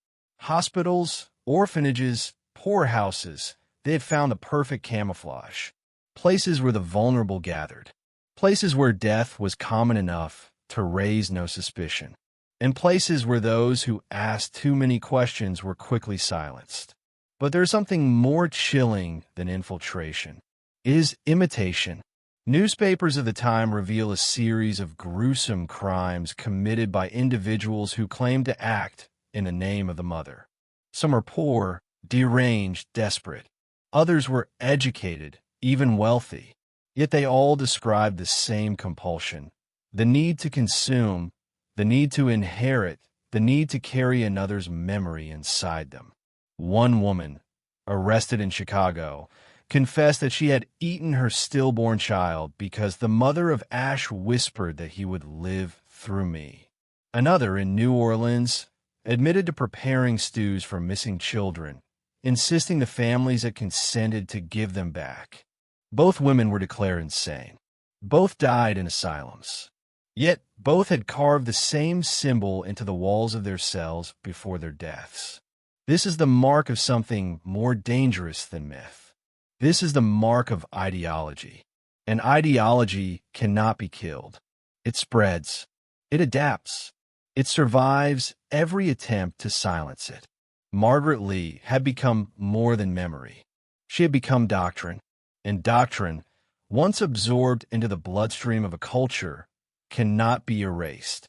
Hospitals, orphanages, poorhouses. They had found the perfect camouflage. Places where the vulnerable gathered. Places where death was common enough to raise no suspicion. And places where those who asked too many questions were quickly silenced. But there's something more chilling than infiltration. It is imitation. Newspapers of the time reveal a series of gruesome crimes committed by individuals who claim to act in the name of the mother. Some are poor, deranged, desperate. Others were educated, even wealthy. Yet they all describe the same compulsion: the need to consume, the need to inherit, the need to carry another's memory inside them. One woman, arrested in Chicago, confessed that she had eaten her stillborn child because the mother of Ash whispered that he would live through me. Another in New Orleans admitted to preparing stews for missing children, insisting the families had consented to give them back. Both women were declared insane. Both died in asylums. Yet both had carved the same symbol into the walls of their cells before their deaths. This is the mark of something more dangerous than myth. This is the mark of ideology. And ideology cannot be killed. It spreads. It adapts. It survives every attempt to silence it. Margaret Lee had become more than memory. She had become doctrine. And doctrine, once absorbed into the bloodstream of a culture, cannot be erased.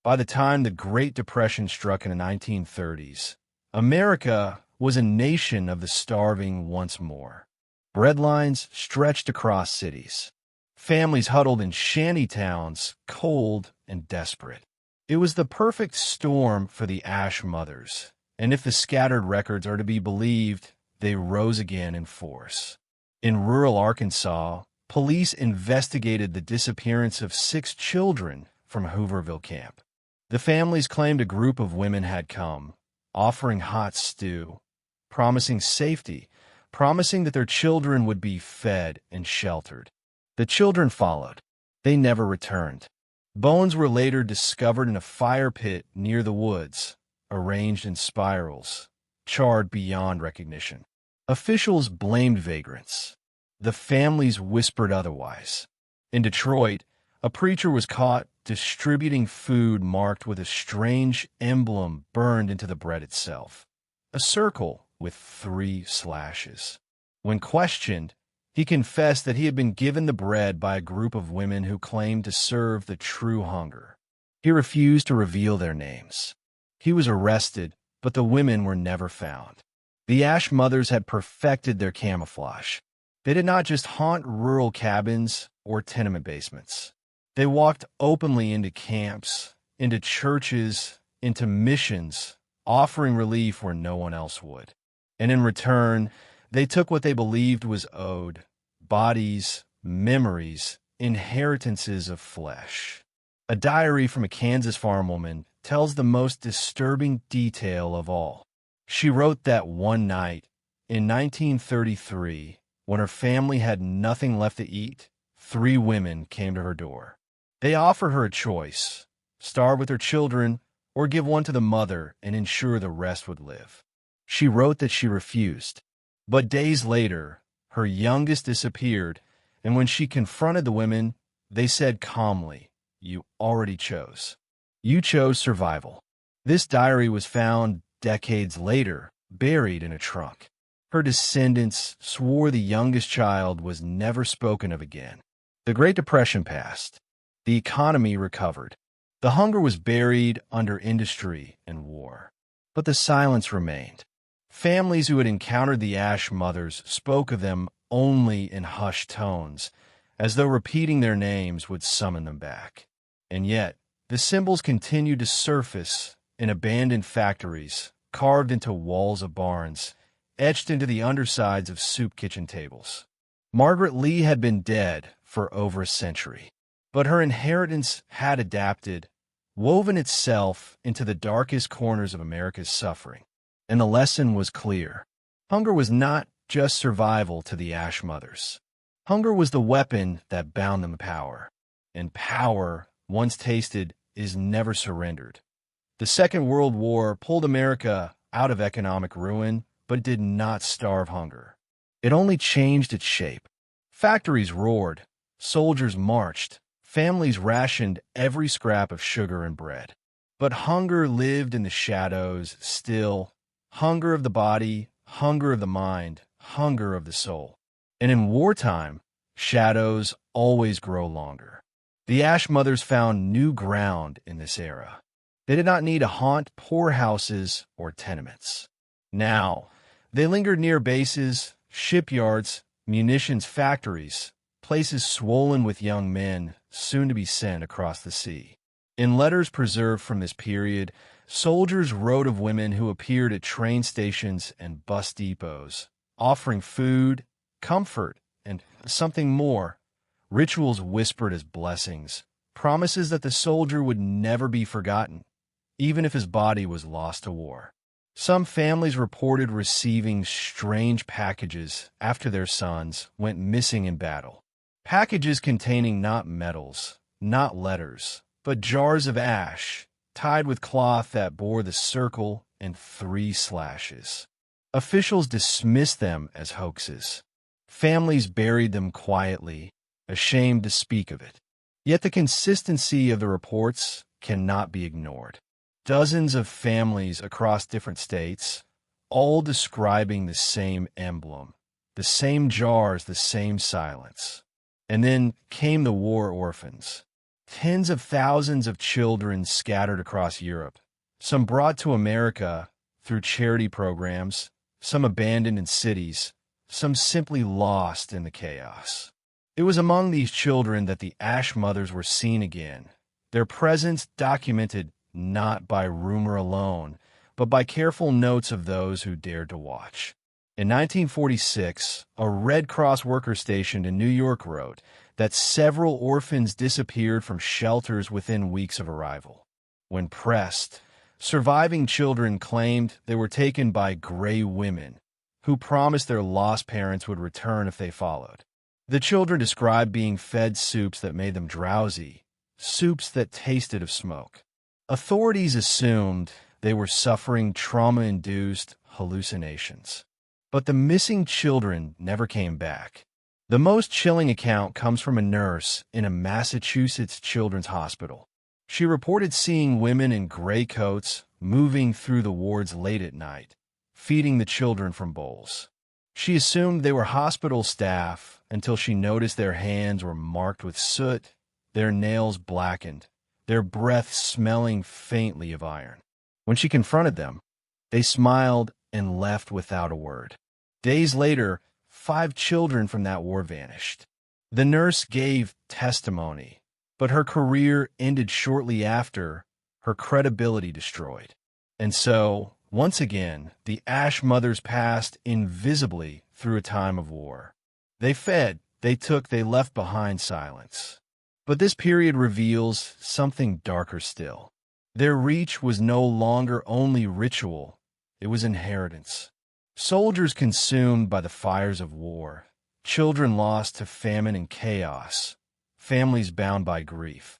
By the time the Great Depression struck in the 1930s, America was a nation of the starving once more. Breadlines stretched across cities. Families huddled in shanty towns, cold and desperate. It was the perfect storm for the Ash Mothers, and if the scattered records are to be believed, they rose again in force. In rural Arkansas, police investigated the disappearance of 6 children from Hooverville camp. The families claimed a group of women had come, offering hot stew, promising safety, promising that their children would be fed and sheltered. The children followed. They never returned. Bones were later discovered in a fire pit near the woods, arranged in spirals, charred beyond recognition. Officials blamed vagrants. The families whispered otherwise. In Detroit, a preacher was caught distributing food marked with a strange emblem burned into the bread itself, a circle with 3 slashes. When questioned, he confessed that he had been given the bread by a group of women who claimed to serve the true hunger. He refused to reveal their names. He was arrested, but the women were never found. The Ash Mothers had perfected their camouflage. They did not just haunt rural cabins or tenement basements. They walked openly into camps, into churches, into missions, offering relief where no one else would. And in return, they took what they believed was owed: bodies, memories, inheritances of flesh. A diary from a Kansas farm woman tells the most disturbing detail of all. She wrote that one night, in 1933, when her family had nothing left to eat, 3 women came to her door. They offered her a choice: starve with her children or give one to the mother and ensure the rest would live. She wrote that she refused. But days later, her youngest disappeared, and when she confronted the women, they said calmly, "You already chose. You chose survival." This diary was found decades later, buried in a trunk. Her descendants swore the youngest child was never spoken of again. The Great Depression passed. The economy recovered. The hunger was buried under industry and war. But the silence remained. Families who had encountered the Ash Mothers spoke of them only in hushed tones, as though repeating their names would summon them back. And yet, the symbols continued to surface in abandoned factories, carved into walls of barns, etched into the undersides of soup kitchen tables. Margaret Lee had been dead for over a century, but her inheritance had adapted, woven itself into the darkest corners of America's suffering. And the lesson was clear. Hunger was not just survival to the Ash Mothers. Hunger was the weapon that bound them to power. And power, once tasted, is never surrendered. The Second World War pulled America out of economic ruin, but it did not starve hunger. It only changed its shape. Factories roared, soldiers marched, families rationed every scrap of sugar and bread. But hunger lived in the shadows still. Hunger of the body, hunger of the mind, hunger of the soul. And in wartime, shadows always grow longer. The Ash Mothers found new ground in this era. They did not need to haunt poorhouses or tenements. Now, they lingered near bases, shipyards, munitions factories, places swollen with young men soon to be sent across the sea. In letters preserved from this period, soldiers wrote of women who appeared at train stations and bus depots, offering food, comfort, and something more. Rituals whispered as blessings, promises that the soldier would never be forgotten. even if his body was lost to war. Some families reported receiving strange packages after their sons went missing in battle. Packages containing not medals, not letters, but jars of ash, tied with cloth that bore the circle and 3 slashes. Officials dismissed them as hoaxes. Families buried them quietly, ashamed to speak of it. Yet the consistency of the reports cannot be ignored. Dozens of families across different states, all describing the same emblem, the same jars, the same silence. And then came the war orphans. Tens of thousands of children scattered across Europe, some brought to America through charity programs, some abandoned in cities, some simply lost in the chaos. It was among these children that the Ash Mothers were seen again, their presence documented not by rumor alone, but by careful notes of those who dared to watch. In 1946, a Red Cross worker stationed in New York wrote that several orphans disappeared from shelters within weeks of arrival. When pressed, surviving children claimed they were taken by gray women who promised their lost parents would return if they followed. The children described being fed soups that made them drowsy, soups that tasted of smoke. Authorities assumed they were suffering trauma-induced hallucinations. But the missing children never came back. The most chilling account comes from a nurse in a Massachusetts children's hospital. She reported seeing women in gray coats moving through the wards late at night, feeding the children from bowls. She assumed they were hospital staff until she noticed their hands were marked with soot, their nails blackened, their breath smelling faintly of iron. When she confronted them, they smiled and left without a word. Days later, 5 children from that war vanished. The nurse gave testimony, but her career ended shortly after, her credibility destroyed. And so, once again, the Ash Mothers passed invisibly through a time of war. They fed, they took, they left behind silence. But this period reveals something darker still. Their reach was no longer only ritual, it was inheritance. Soldiers consumed by the fires of war, children lost to famine and chaos, families bound by grief.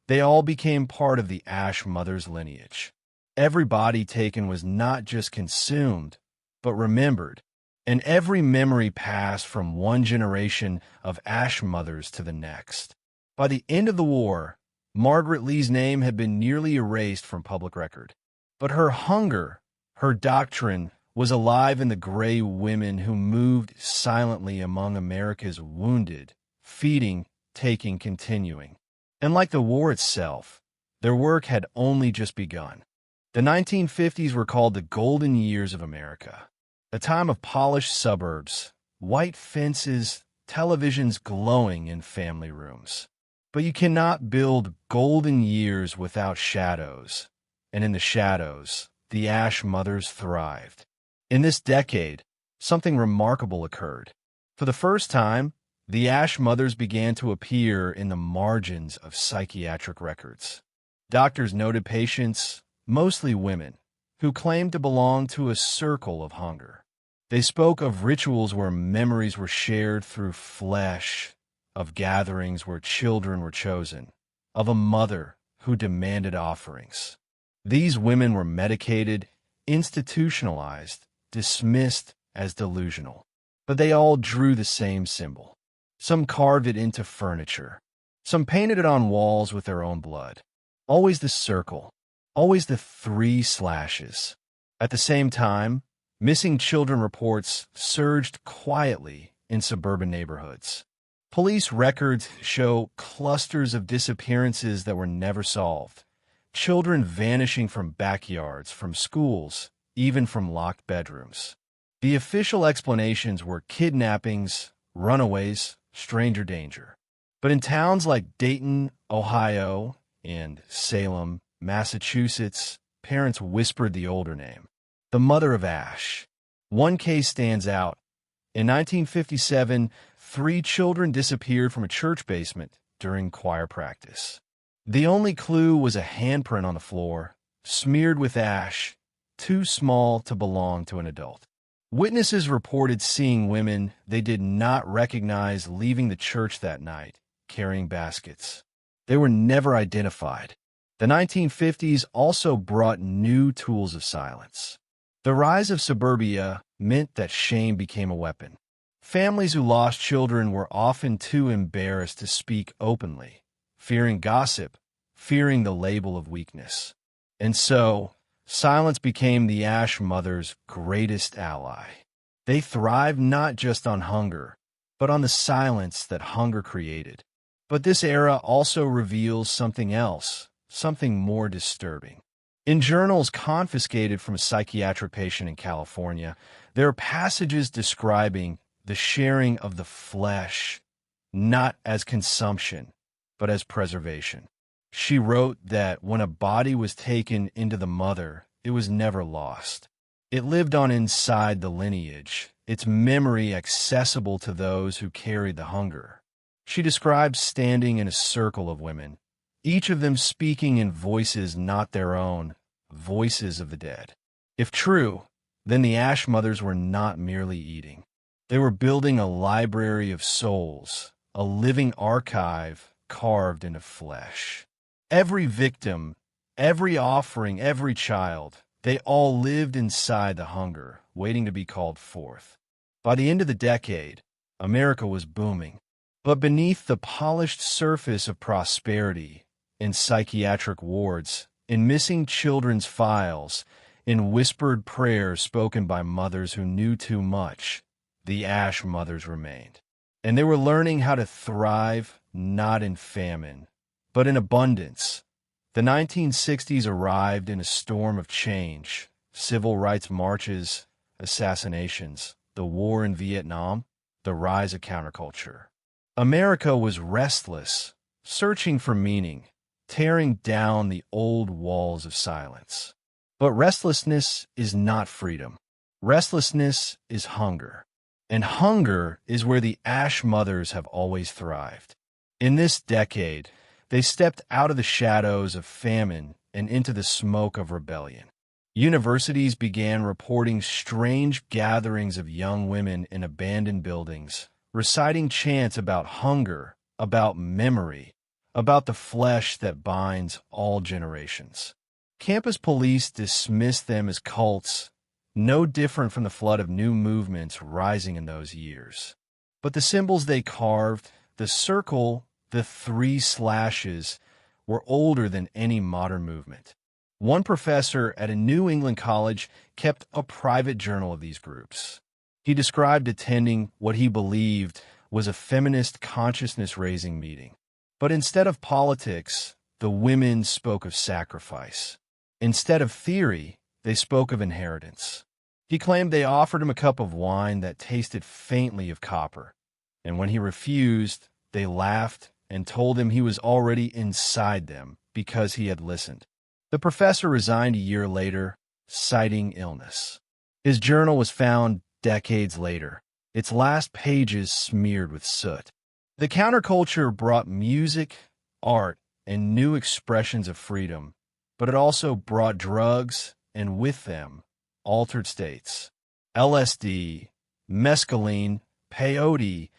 They all became part of the Ash Mothers lineage. Every body taken was not just consumed, but remembered, and every memory passed from one generation of Ash Mothers to the next. By the end of the war, Margaret Lee's name had been nearly erased from public record. But her hunger, her doctrine, was alive in the gray women who moved silently among America's wounded, feeding, taking, continuing. And like the war itself, their work had only just begun. The 1950s were called the golden years of America, a time of polished suburbs, white fences, televisions glowing in family rooms. But you cannot build golden years without shadows, and in the shadows, the Ash Mothers thrived. In this decade, something remarkable occurred. For the first time, the Ash Mothers began to appear in the margins of psychiatric records. Doctors noted patients, mostly women, who claimed to belong to a circle of hunger. They spoke of rituals where memories were shared through flesh, of gatherings where children were chosen, of a mother who demanded offerings. These women were medicated, institutionalized, dismissed as delusional. But they all drew the same symbol. Some carved it into furniture. Some painted it on walls with their own blood. Always the circle. Always the 3 slashes. At the same time, missing children reports surged quietly in suburban neighborhoods. Police records show clusters of disappearances that were never solved. Children vanishing from backyards, from schools, even from locked bedrooms. The official explanations were kidnappings, runaways, stranger danger. But in towns like Dayton, Ohio, and Salem, Massachusetts, parents whispered the older name, the mother of Ash. One case stands out. In 1957, 3 children disappeared from a church basement during choir practice. The only clue was a handprint on the floor, smeared with ash, too small to belong to an adult. Witnesses reported seeing women they did not recognize leaving the church that night, carrying baskets. They were never identified. The 1950s also brought new tools of silence. The rise of suburbia meant that shame became a weapon. Families who lost children were often too embarrassed to speak openly, fearing gossip, fearing the label of weakness. And so, silence became the Ash mothers' greatest ally. They thrived not just on hunger, but on the silence that hunger created. But this era also reveals something else, something more disturbing. In journals confiscated from a psychiatric patient in California, there are passages describing the sharing of the flesh, not as consumption, but as preservation. She wrote that when a body was taken into the mother, it was never lost. It lived on inside the lineage, its memory accessible to those who carried the hunger. She describes standing in a circle of women, each of them speaking in voices not their own, voices of the dead. If true, then the Ash mothers were not merely eating. They were building a library of souls, a living archive carved into flesh. Every victim, every offering, every child, they all lived inside the hunger, waiting to be called forth. By the end of the decade, America was booming. But beneath the polished surface of prosperity, in psychiatric wards, in missing children's files, in whispered prayers spoken by mothers who knew too much, the Ash mothers remained. And they were learning how to thrive not in famine, but in abundance. The 1960s arrived in a storm of change, civil rights marches, assassinations, the war in Vietnam, the rise of counterculture. America was restless, searching for meaning, tearing down the old walls of silence. But restlessness is not freedom. Restlessness is hunger. And hunger is where the Ash mothers have always thrived. In this decade, they stepped out of the shadows of famine and into the smoke of rebellion. Universities began reporting strange gatherings of young women in abandoned buildings, reciting chants about hunger, about memory, about the flesh that binds all generations. Campus police dismissed them as cults, no different from the flood of new movements rising in those years. But the symbols they carved, the circle, the 3 slashes, were older than any modern movement. One professor at a New England college kept a private journal of these groups. He described attending what he believed was a feminist consciousness-raising meeting. But instead of politics, the women spoke of sacrifice. Instead of theory, they spoke of inheritance. He claimed they offered him a cup of wine that tasted faintly of copper, and when he refused, they laughed and told him he was already inside them because he had listened. The professor resigned a year later, citing illness. His journal was found decades later, its last pages smeared with soot. The counterculture brought music, art, and new expressions of freedom, but it also brought drugs, and with them, altered states. LSD, mescaline, peyote,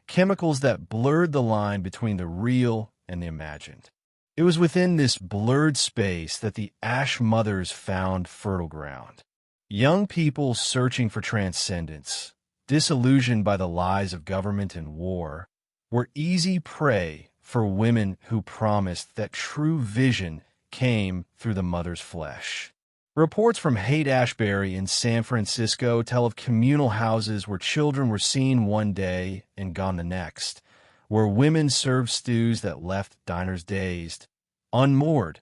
chemicals that blurred the line between the real and the imagined. It was within this blurred space that the Ash mothers found fertile ground. Young people searching for transcendence, disillusioned by the lies of government and war, were easy prey for women who promised that true vision came through the mother's flesh. Reports from Haight-Ashbury in San Francisco tell of communal houses where children were seen one day and gone the next, where women served stews that left diners dazed, unmoored,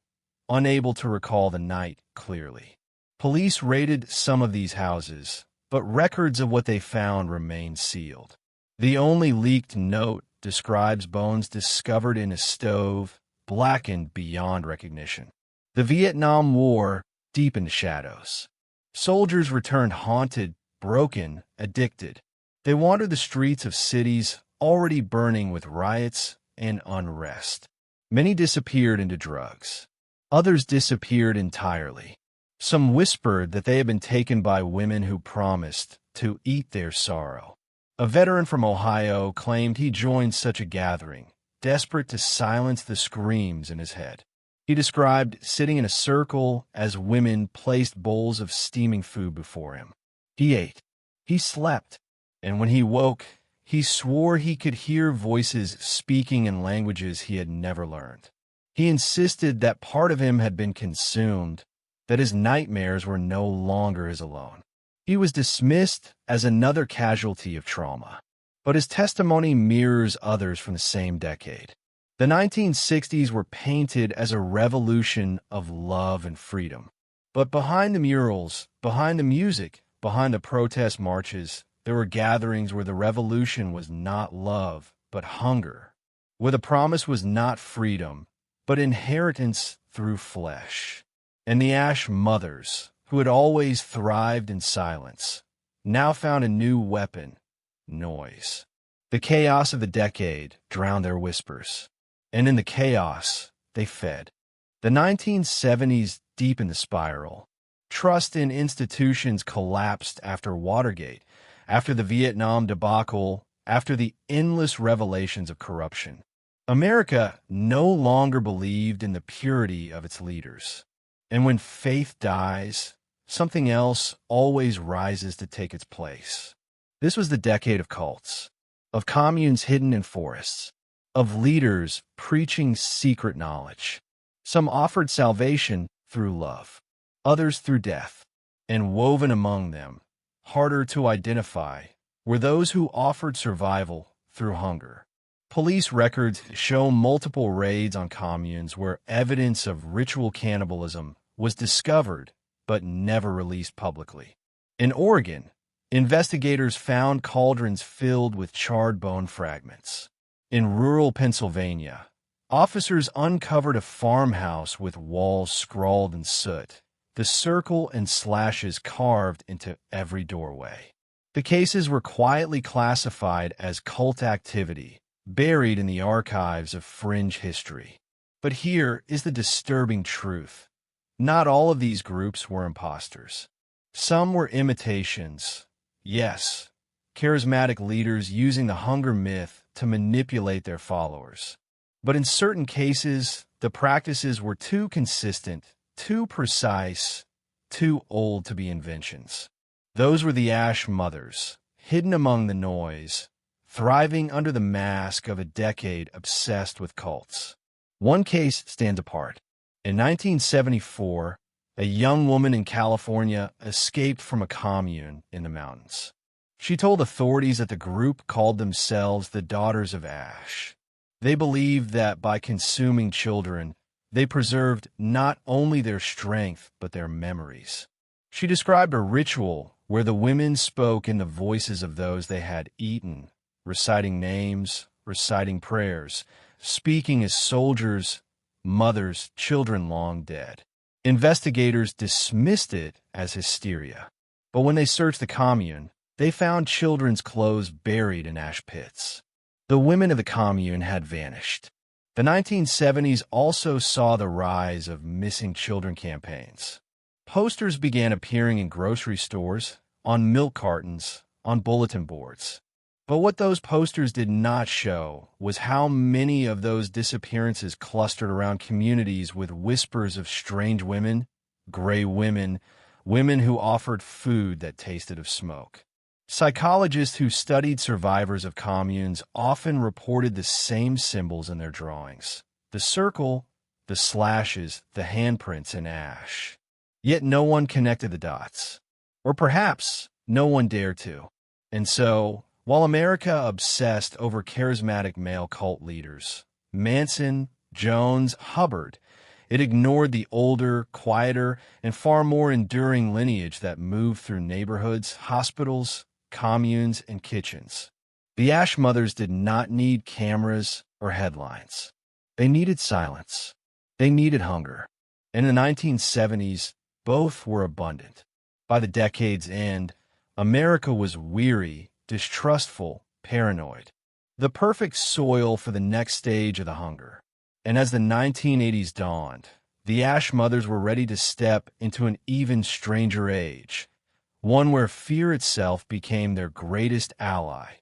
unable to recall the night clearly. Police raided some of these houses, but records of what they found remain sealed. The only leaked note describes bones discovered in a stove, blackened beyond recognition. The Vietnam War deepened the shadows. Soldiers returned haunted, broken, addicted. They wandered the streets of cities already burning with riots and unrest. Many disappeared into drugs. Others disappeared entirely. Some whispered that they had been taken by women who promised to eat their sorrow. A veteran from Ohio claimed he joined such a gathering, desperate to silence the screams in his head. He described sitting in a circle as women placed bowls of steaming food before him. He ate. He slept. And when he woke, he swore he could hear voices speaking in languages he had never learned. He insisted that part of him had been consumed, that his nightmares were no longer his alone. He was dismissed as another casualty of trauma, but his testimony mirrors others from the same decade. The 1960s were painted as a revolution of love and freedom. But behind the murals, behind the music, behind the protest marches, there were gatherings where the revolution was not love, but hunger, where the promise was not freedom, but inheritance through flesh. And the Ash mothers, who had always thrived in silence, now found a new weapon: noise. The chaos of the decade drowned their whispers, and in the chaos, they fed. The 1970s deepened the spiral. Trust in institutions collapsed after Watergate, after the Vietnam debacle, after the endless revelations of corruption. America no longer believed in the purity of its leaders. And when faith dies, something else always rises to take its place. This was the decade of cults, of communes hidden in forests, of leaders preaching secret knowledge. Some offered salvation through love, others through death, and woven among them, harder to identify, were those who offered survival through hunger. Police records show multiple raids on communes where evidence of ritual cannibalism was discovered but never released publicly. In Oregon, investigators found cauldrons filled with charred bone fragments. In rural Pennsylvania, officers uncovered a farmhouse with walls scrawled in soot, the circle and slashes carved into every doorway. The cases were quietly classified as cult activity, buried in the archives of fringe history. But here is the disturbing truth. Not all of these groups were imposters. Some were imitations. Yes, charismatic leaders using the hunger myth to manipulate their followers. But in certain cases, the practices were too consistent, too precise, too old to be inventions. Those were the Ash mothers, hidden among the noise, thriving under the mask of a decade obsessed with cults. One case stands apart. In 1974, a young woman in California escaped from a commune in the mountains. She told authorities that the group called themselves the Daughters of Ash. They believed that by consuming children, they preserved not only their strength but their memories. She described a ritual where the women spoke in the voices of those they had eaten, reciting names, reciting prayers, speaking as soldiers, mothers, children long dead. Investigators dismissed it as hysteria, but when they searched the commune, they found children's clothes buried in ash pits. The women of the commune had vanished. The 1970s also saw the rise of missing children campaigns. Posters began appearing in grocery stores, on milk cartons, on bulletin boards. But what those posters did not show was how many of those disappearances clustered around communities with whispers of strange women, gray women, women who offered food that tasted of smoke. Psychologists who studied survivors of communes often reported the same symbols in their drawings: the circle, the slashes, the handprints in ash. Yet no one connected the dots. Or perhaps no one dared to. And so, while America obsessed over charismatic male cult leaders, Manson, Jones, Hubbard, it ignored the older, quieter, and far more enduring lineage that moved through neighborhoods, hospitals, communes, and kitchens. The Ash mothers did not need cameras or headlines. They needed silence. They needed hunger. In the 1970s, both were abundant. By the decade's end, America was weary, distrustful, paranoid. The perfect soil for the next stage of the hunger. And as the 1980s dawned, The Ash mothers were ready to step into an even stranger age, one where fear itself became their greatest ally.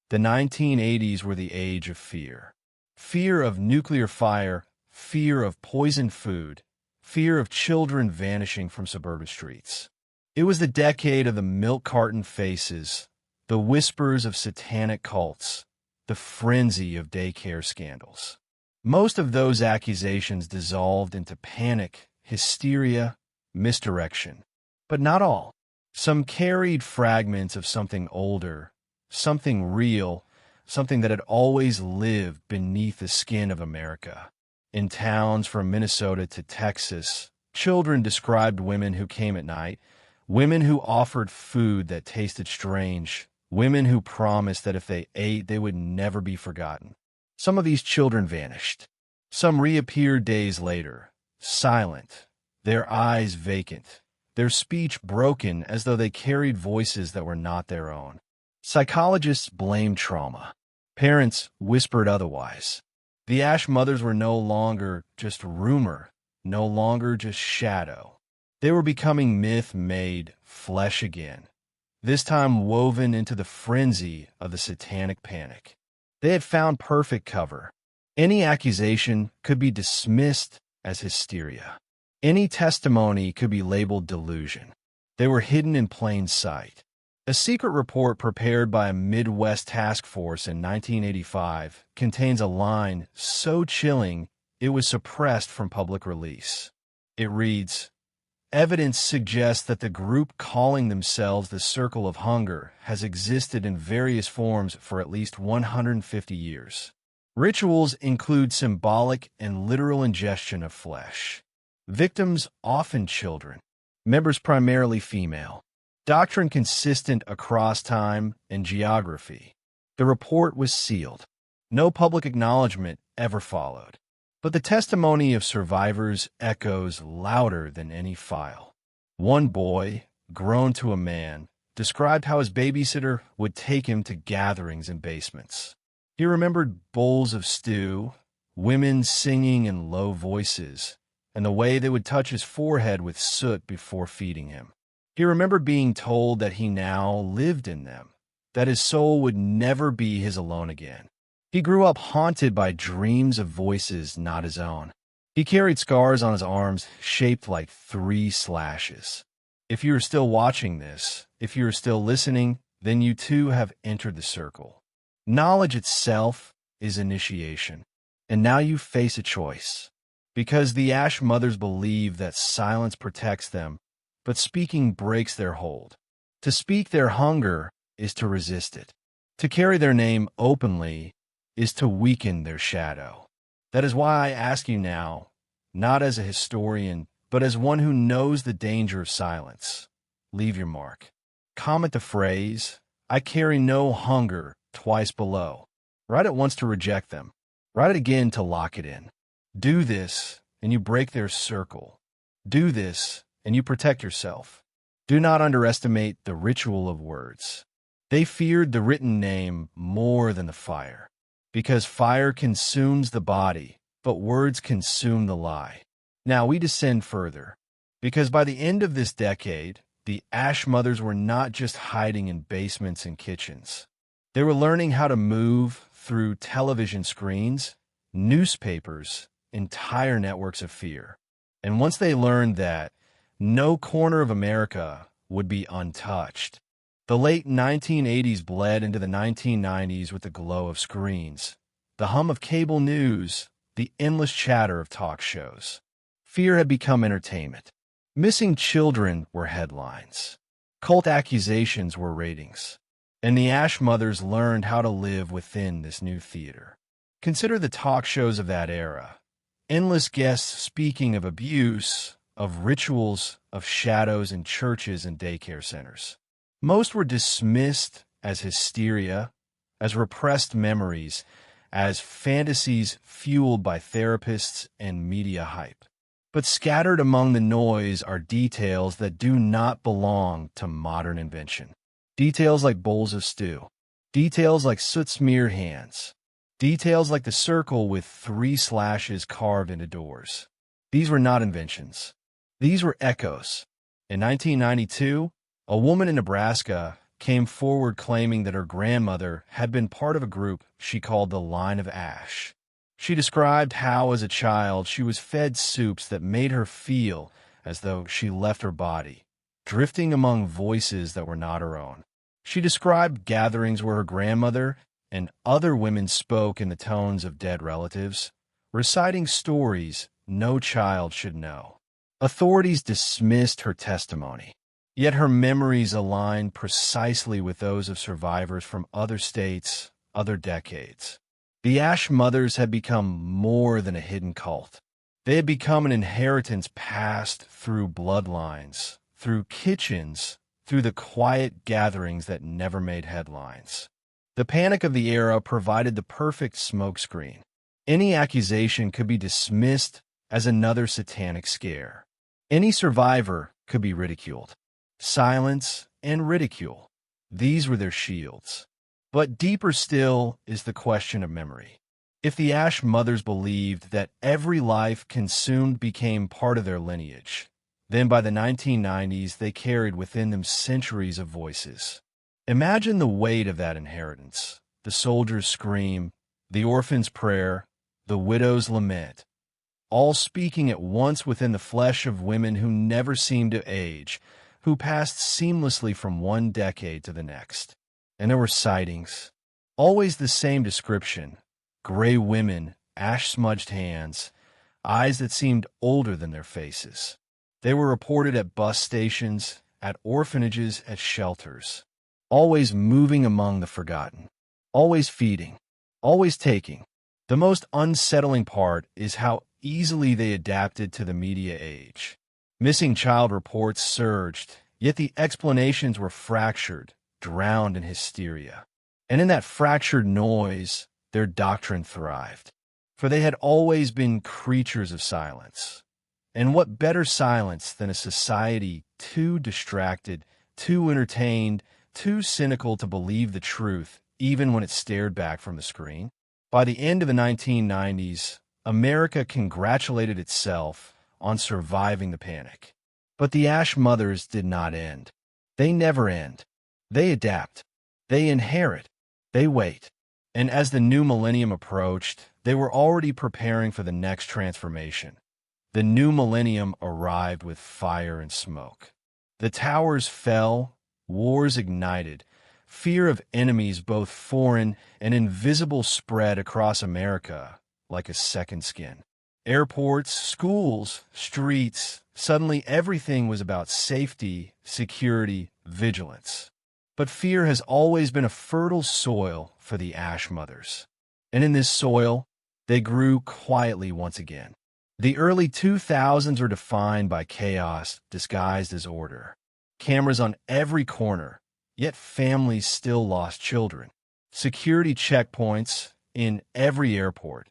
The 1980s were the age of fear. Fear of nuclear fire, fear of poisoned food, fear of children vanishing from suburban streets. It was the decade of the milk carton faces, the whispers of satanic cults, the frenzy of daycare scandals. Most of those accusations dissolved into panic, hysteria, misdirection. But not all. Some carried fragments of something older, something real, something that had always lived beneath the skin of America. In towns from Minnesota to Texas, children described women who came at night, women who offered food that tasted strange, women who promised that if they ate, they would never be forgotten. Some of these children vanished. Some reappeared days later, silent, their eyes vacant, their speech broken as though they carried voices that were not their own. Psychologists blamed trauma. Parents whispered otherwise. The Ash mothers were no longer just rumor, no longer just shadow. They were becoming myth made flesh again, this time woven into the frenzy of the satanic panic. They had found perfect cover. Any accusation could be dismissed as hysteria. Any testimony could be labeled delusion. They were hidden in plain sight. A secret report prepared by a Midwest task force in 1985 contains a line so chilling it was suppressed from public release. It reads, "Evidence suggests that the group calling themselves the Circle of Hunger has existed in various forms for at least 150 years. Rituals include symbolic and literal ingestion of flesh. Victims often children, members primarily female. Doctrine consistent across time and geography." The report was sealed. No public acknowledgement ever followed. But the testimony of survivors echoes louder than any file. One boy, grown to a man, described how his babysitter would take him to gatherings in basements. He remembered bowls of stew, women singing in low voices, and the way they would touch his forehead with soot before feeding him. He remembered being told that he now lived in them, that his soul would never be his alone again. He grew up haunted by dreams of voices not his own. He carried scars on his arms shaped like 3 slashes. If you are still watching this, if you are still listening, then you too have entered the circle. Knowledge itself is initiation. And now you face a choice. Because the Ash mothers believe that silence protects them, but speaking breaks their hold. To speak their hunger is to resist it. To carry their name openly is to weaken their shadow. That is why I ask you now, not as a historian, but as one who knows the danger of silence. Leave your mark. Comment the phrase, "I carry no hunger," twice below. Write it once to reject them. Write it again to lock it in. Do this, and you break their circle. Do this, and you protect yourself. Do not underestimate the ritual of words. They feared the written name more than the fire, because fire consumes the body, but words consume the lie. Now we descend further, because by the end of this decade, the Ash mothers were not just hiding in basements and kitchens. They were learning how to move through television screens, newspapers, entire networks of fear. And once they learned that, no corner of America would be untouched. The late 1980s bled into the 1990s with the glow of screens, the hum of cable news, the endless chatter of talk shows. Fear had become entertainment. Missing children were headlines. Cult accusations were ratings. And the Ash mothers learned how to live within this new theater. Consider the talk shows of that era. Endless guests speaking of abuse, of rituals, of shadows in churches and daycare centers. Most were dismissed as hysteria, as repressed memories, as fantasies fueled by therapists and media hype. But scattered among the noise are details that do not belong to modern invention. Details like bowls of stew. Details like soot-smeared hands. Details like the circle with 3 slashes carved into doors. These were not inventions. These were echoes. In 1992, a woman in Nebraska came forward claiming that her grandmother had been part of a group she called the Line of Ash. She described how, as a child, she was fed soups that made her feel as though she left her body, drifting among voices that were not her own. She described gatherings where her grandmother and other women spoke in the tones of dead relatives, reciting stories no child should know. Authorities dismissed her testimony, yet her memories aligned precisely with those of survivors from other states, other decades. The Ash Mothers had become more than a hidden cult. They had become an inheritance passed through bloodlines, through kitchens, through the quiet gatherings that never made headlines. The panic of the era provided the perfect smokescreen. Any accusation could be dismissed as another satanic scare. Any survivor could be ridiculed. Silence and ridicule. These were their shields. But deeper still is the question of memory. If the Ash Mothers believed that every life consumed became part of their lineage, then by the 1990s they carried within them centuries of voices. Imagine the weight of that inheritance, the soldier's scream, the orphan's prayer, the widow's lament, all speaking at once within the flesh of women who never seemed to age, who passed seamlessly from one decade to the next. And there were sightings, always the same description: gray women, ash-smudged hands, eyes that seemed older than their faces. They were reported at bus stations, at orphanages, at shelters, always moving among the forgotten, always feeding, always taking. The most unsettling part is how easily they adapted to the media age. Missing child reports surged, yet the explanations were fractured, drowned in hysteria. And in that fractured noise, their doctrine thrived. For they had always been creatures of silence. And what better silence than a society too distracted, too entertained, too cynical to believe the truth, even when it stared back from the screen? By the end of the 1990s, America congratulated itself on surviving the panic. But the Ash Mothers did not end. They never end. They adapt. They inherit. They wait. And as the new millennium approached, they were already preparing for the next transformation. The new millennium arrived with fire and smoke. The towers fell, wars ignited, fear of enemies both foreign and invisible spread across America like a second skin. Airports, schools, streets, suddenly everything was about safety, security, vigilance. But fear has always been a fertile soil for the Ash Mothers. And in this soil, they grew quietly once again. The early 2000s were defined by chaos disguised as order. Cameras on every corner, yet families still lost children. Security checkpoints in every airport,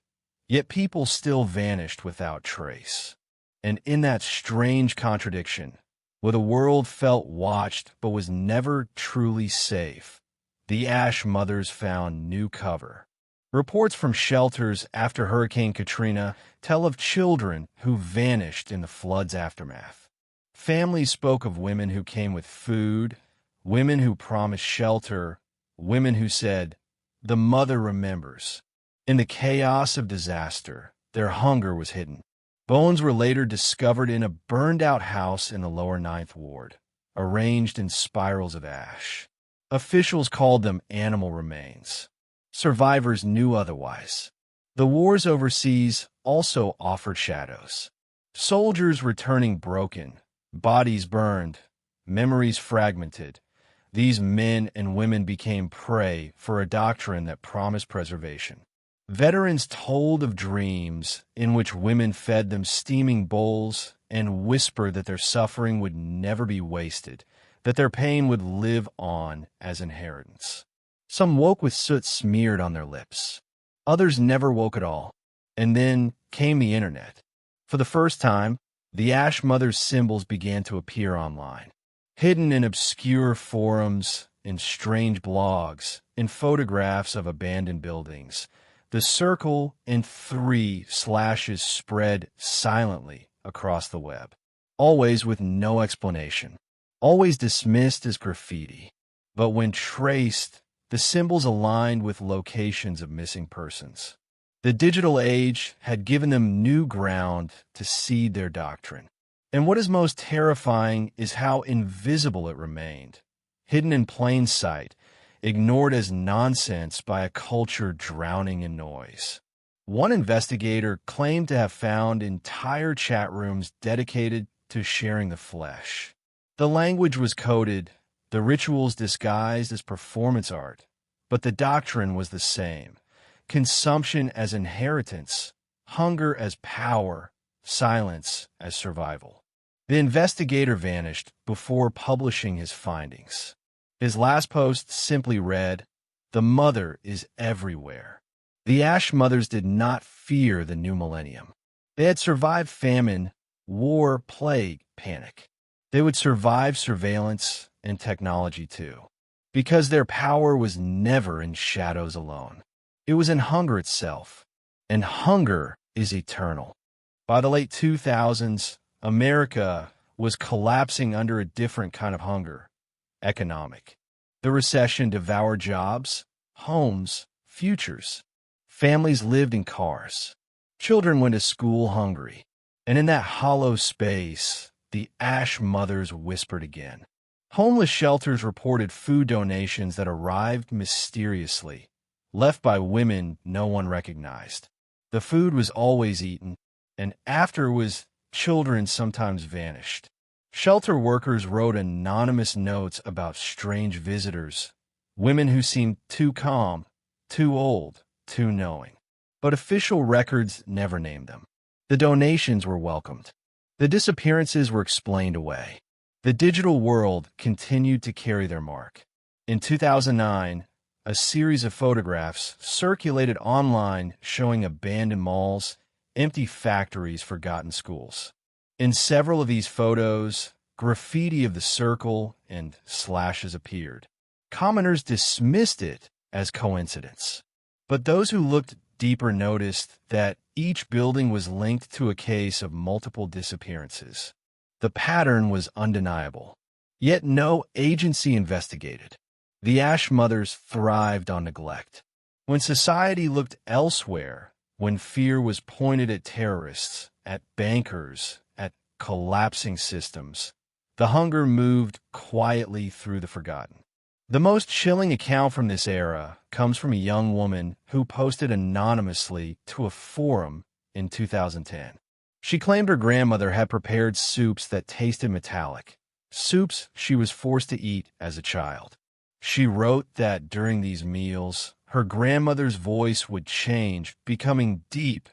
yet people still vanished without trace. And in that strange contradiction, where the world felt watched but was never truly safe, the Ash Mothers found new cover. Reports from shelters after Hurricane Katrina tell of children who vanished in the flood's aftermath. Families spoke of women who came with food, women who promised shelter, women who said, "The mother remembers." In the chaos of disaster, their hunger was hidden. Bones were later discovered in a burned-out house in the lower Ninth Ward, arranged in spirals of ash. Officials called them animal remains. Survivors knew otherwise. The wars overseas also offered shadows. Soldiers returning broken, bodies burned, memories fragmented. These men and women became prey for a doctrine that promised preservation. Veterans told of dreams in which women fed them steaming bowls and whispered that their suffering would never be wasted, that their pain would live on as inheritance. Some woke with soot smeared on their lips. Others never woke at all. And then came the internet. For the first time, the Ash Mothers symbols began to appear online, hidden in obscure forums, in strange blogs, in photographs of abandoned buildings. The circle and 3 slashes spread silently across the web, always with no explanation, always dismissed as graffiti. But when traced, the symbols aligned with locations of missing persons. The digital age had given them new ground to seed their doctrine. And what is most terrifying is how invisible it remained, hidden in plain sight, ignored as nonsense by a culture drowning in noise. One investigator claimed to have found entire chat rooms dedicated to sharing the flesh. The language was coded, the rituals disguised as performance art, but the doctrine was the same: consumption as inheritance, hunger as power, silence as survival. The investigator vanished before publishing his findings. His last post simply read, "The mother is everywhere." The Ash Mothers did not fear the new millennium. They had survived famine, war, plague, panic. They would survive surveillance and technology too, because their power was never in shadows alone. It was in hunger itself, and hunger is eternal. By the late 2000s, America was collapsing under a different kind of hunger: economic. The recession devoured jobs, homes, futures. Families lived in cars. Children went to school hungry. And in that hollow space, the Ash Mothers whispered again. Homeless shelters reported food donations that arrived mysteriously, left by women no one recognized. The food was always eaten, and afterwards, children sometimes vanished. Shelter workers wrote anonymous notes about strange visitors, women who seemed too calm, too old, too knowing. But official records never named them. The donations were welcomed. The disappearances were explained away. The digital world continued to carry their mark. In 2009, a series of photographs circulated online showing abandoned malls, empty factories, forgotten schools. In several of these photos, graffiti of the circle and slashes appeared. Commoners dismissed it as coincidence. But those who looked deeper noticed that each building was linked to a case of multiple disappearances. The pattern was undeniable. Yet no agency investigated. The Ash Mothers thrived on neglect. When society looked elsewhere, when fear was pointed at terrorists, at bankers, at collapsing systems, the hunger moved quietly through the forgotten. The most chilling account from this era comes from a young woman who posted anonymously to a forum in 2010. She claimed her grandmother had prepared soups that tasted metallic, soups she was forced to eat as a child. She wrote that during these meals, her grandmother's voice would change, becoming deep,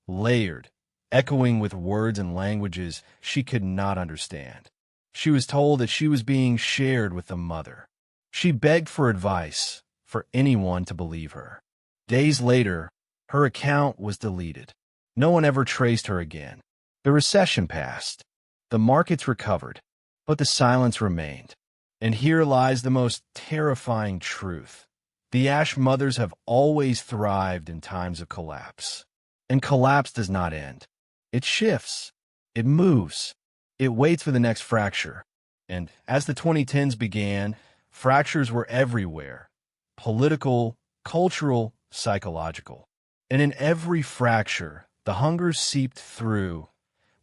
layered, echoing with words and languages she could not understand. She was told that she was being shared with the mother. She begged for advice, for anyone to believe her. Days later, her account was deleted. No one ever traced her again. The recession passed. The markets recovered, but the silence remained. And here lies the most terrifying truth. The Ash Mothers have always thrived in times of collapse. And collapse does not end. It shifts. It moves. It waits for the next fracture. And as the 2010s began, fractures were everywhere: political, cultural, psychological. And in every fracture, the hunger seeped through.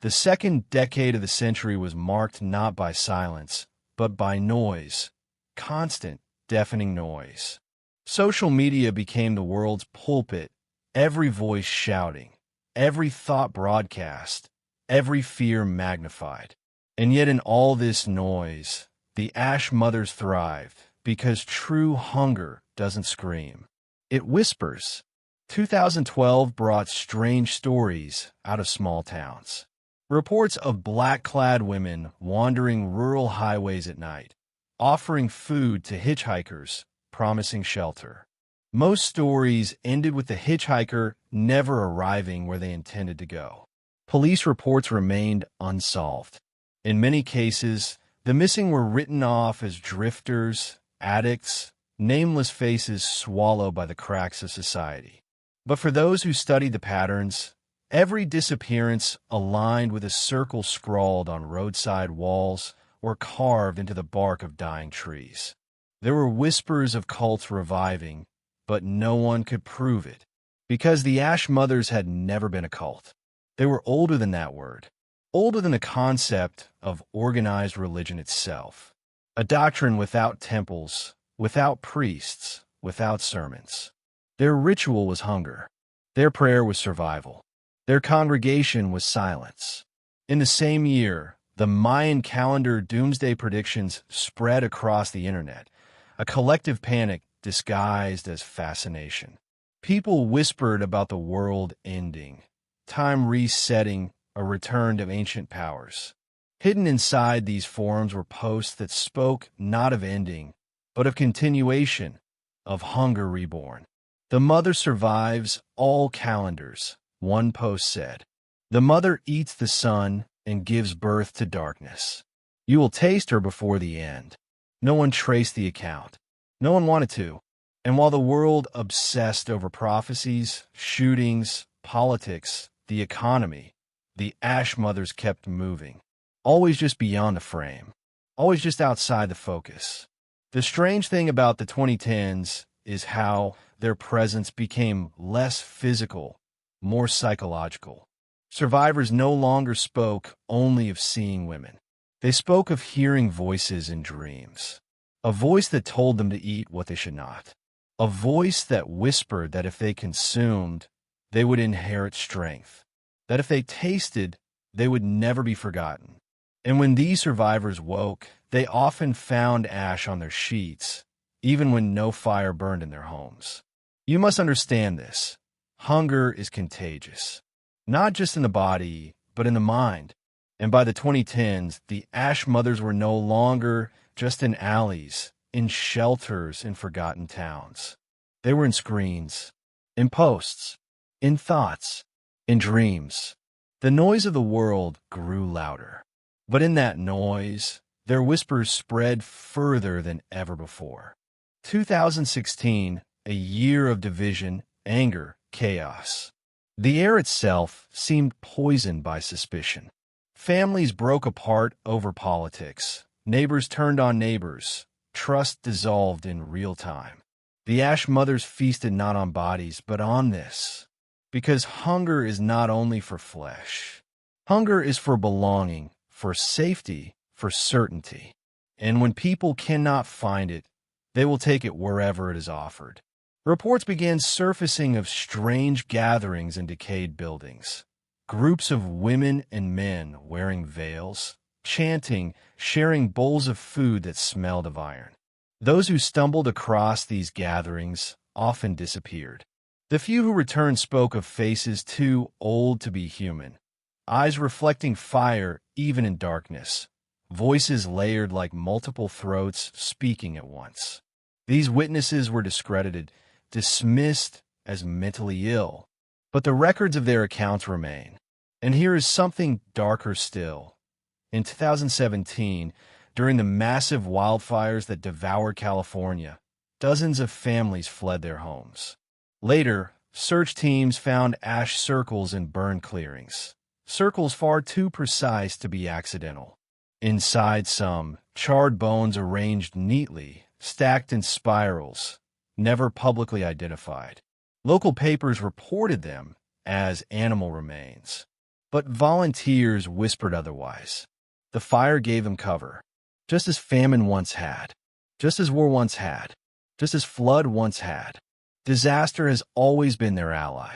The second decade of the century was marked not by silence, but by noise, constant, deafening noise. Social media became the world's pulpit, every voice shouting, every thought broadcast, every fear magnified. And yet in all this noise, the Ash Mothers thrived, because true hunger doesn't scream. It whispers. 2012 brought strange stories out of small towns. Reports of black-clad women wandering rural highways at night, offering food to hitchhikers, promising shelter. Most stories ended with the hitchhiker never arriving where they intended to go. Police reports remained unsolved. In many cases, the missing were written off as drifters, addicts, nameless faces swallowed by the cracks of society. But for those who studied the patterns, Every disappearance aligned with a circle scrawled on roadside walls or carved into the bark of dying trees. There were whispers of cults reviving, but no one could prove it, because the Ash Mothers had never been a cult. They were older than that word, older than the concept of organized religion itself, a doctrine without temples, without priests, without sermons. Their ritual was hunger. Their prayer was survival. Their congregation was silence. In the same year, the Mayan calendar doomsday predictions spread across the internet, a collective panic disguised as fascination. People whispered about the world ending, time resetting, a return to ancient powers. Hidden inside these forums were posts that spoke not of ending, but of continuation, of hunger reborn. The mother survives all calendars, one post said. The mother eats the sun and gives birth to darkness. You will taste her before the end. No one traced the account. No one wanted to. And while the world obsessed over prophecies, shootings, politics, the economy, the Ash Mothers kept moving. Always just beyond the frame. Always just outside the focus. The strange thing about the 2010s is how their presence became less physical, more psychological. Survivors no longer spoke only of seeing women. They spoke of hearing voices in dreams. A voice that told them to eat what they should not. A voice that whispered that if they consumed, they would inherit strength. That if they tasted, they would never be forgotten. And when these survivors woke, they often found ash on their sheets, even when no fire burned in their homes. You must understand this. Hunger is contagious. Not just in the body, but in the mind. And by the 2010s, the Ash Mothers were no longer just in alleys, in shelters in forgotten towns. They were in screens, in posts, in thoughts, in dreams. The noise of the world grew louder. But in that noise, their whispers spread further than ever before. 2016, a year of division, anger, chaos. The air itself seemed poisoned by suspicion. Families broke apart over politics. Neighbors turned on neighbors. Trust dissolved in real time. The Ash Mothers feasted not on bodies, but on this. Because hunger is not only for flesh. Hunger is for belonging, for safety, for certainty. And when people cannot find it, they will take it wherever it is offered. Reports began surfacing of strange gatherings in decayed buildings. Groups of women and men wearing veils, chanting, sharing bowls of food that smelled of iron. Those who stumbled across these gatherings often disappeared. The few who returned spoke of faces too old to be human, eyes reflecting fire even in darkness, voices layered like multiple throats speaking at once. These witnesses were discredited, dismissed as mentally ill, but the records of their accounts remain. And here is something darker still. In 2017, during the massive wildfires that devoured California, dozens of families fled their homes. Later, search teams found ash circles in burned clearings, circles far too precise to be accidental. Inside some, charred bones arranged neatly, stacked in spirals, never publicly identified. Local papers reported them as animal remains. But volunteers whispered otherwise. The fire gave them cover, just as famine once had, just as war once had, just as flood once had. Disaster has always been their ally.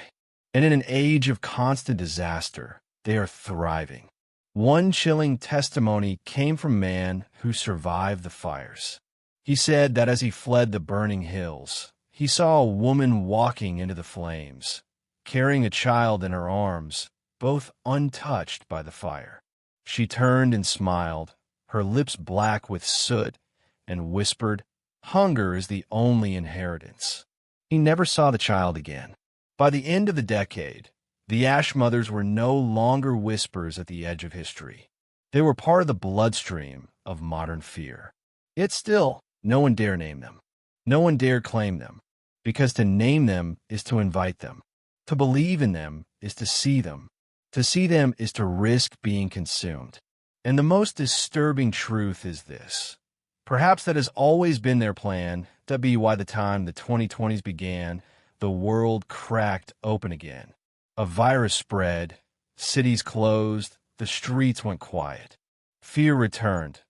And in an age of constant disaster, they are thriving. One chilling testimony came from a man who survived the fires. He said that as he fled the burning hills, he saw a woman walking into the flames, carrying a child in her arms, both untouched by the fire. She turned and smiled, her lips black with soot, and whispered, "Hunger is the only inheritance." He never saw the child again. By the end of the decade, the Ash Mothers were no longer whispers at the edge of history. They were part of the bloodstream of modern fear. Yet still, no one dare name them. No one dare claim them, because to name them is to invite them. To believe in them is to see them. To see them is to risk being consumed. And the most disturbing truth is this. Perhaps that has always been their plan. That'd be why the time the 2020s began, the world cracked open again. A virus spread, cities closed, the streets went quiet. Fear returned.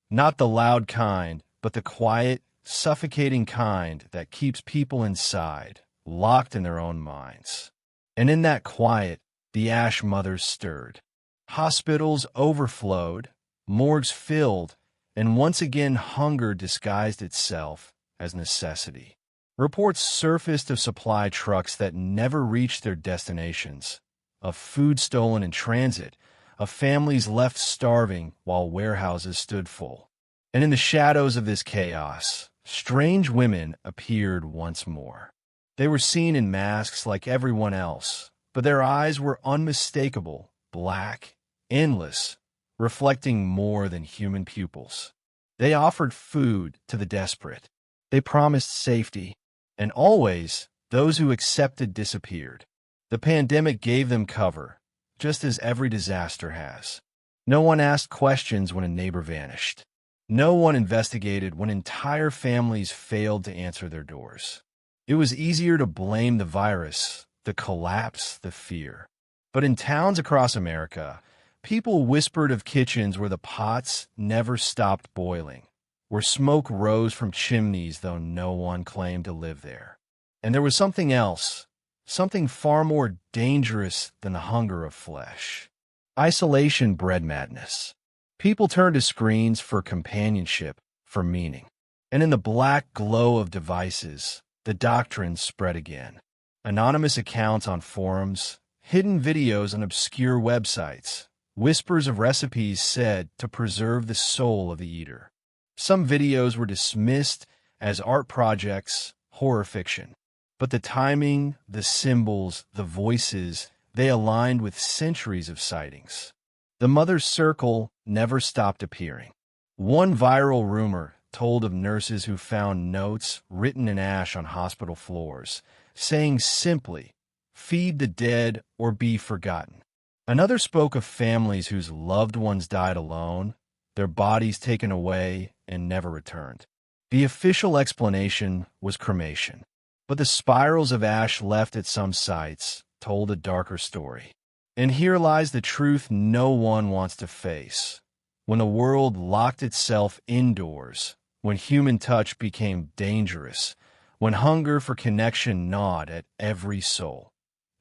Not the loud kind, but the quiet, suffocating kind that keeps people inside, locked in their own minds. And in that quiet, the Ash Mothers stirred. Hospitals overflowed, morgues filled, and once again hunger disguised itself as necessity. Reports surfaced of supply trucks that never reached their destinations, of food stolen in transit, of families left starving while warehouses stood full. And in the shadows of this chaos, strange women appeared once more. They were seen in masks like everyone else, but their eyes were unmistakable, black, endless, reflecting more than human pupils. They offered food to the desperate. They promised safety, and always those who accepted disappeared. The pandemic gave them cover, just as every disaster has. No one asked questions when a neighbor vanished. No one investigated when entire families failed to answer their doors. It was easier to blame the virus, the collapse, the fear. But in towns across America, people whispered of kitchens where the pots never stopped boiling, where smoke rose from chimneys though no one claimed to live there. And there was something else, something far more dangerous than the hunger of flesh. Isolation bred madness. People turned to screens for companionship, for meaning. And in the black glow of devices, the doctrine spread again. Anonymous accounts on forums, hidden videos on obscure websites, whispers of recipes said to preserve the soul of the eater. Some videos were dismissed as art projects, horror fiction. But the timing, the symbols, the voices, they aligned with centuries of sightings. The Mother's Circle never stopped appearing. One viral rumor told of nurses who found notes written in ash on hospital floors, saying simply, "Feed the dead or be forgotten." Another spoke of families whose loved ones died alone, their bodies taken away and never returned. The official explanation was cremation, but the spirals of ash left at some sites told a darker story. And here lies the truth no one wants to face. When the world locked itself indoors, when human touch became dangerous, when hunger for connection gnawed at every soul,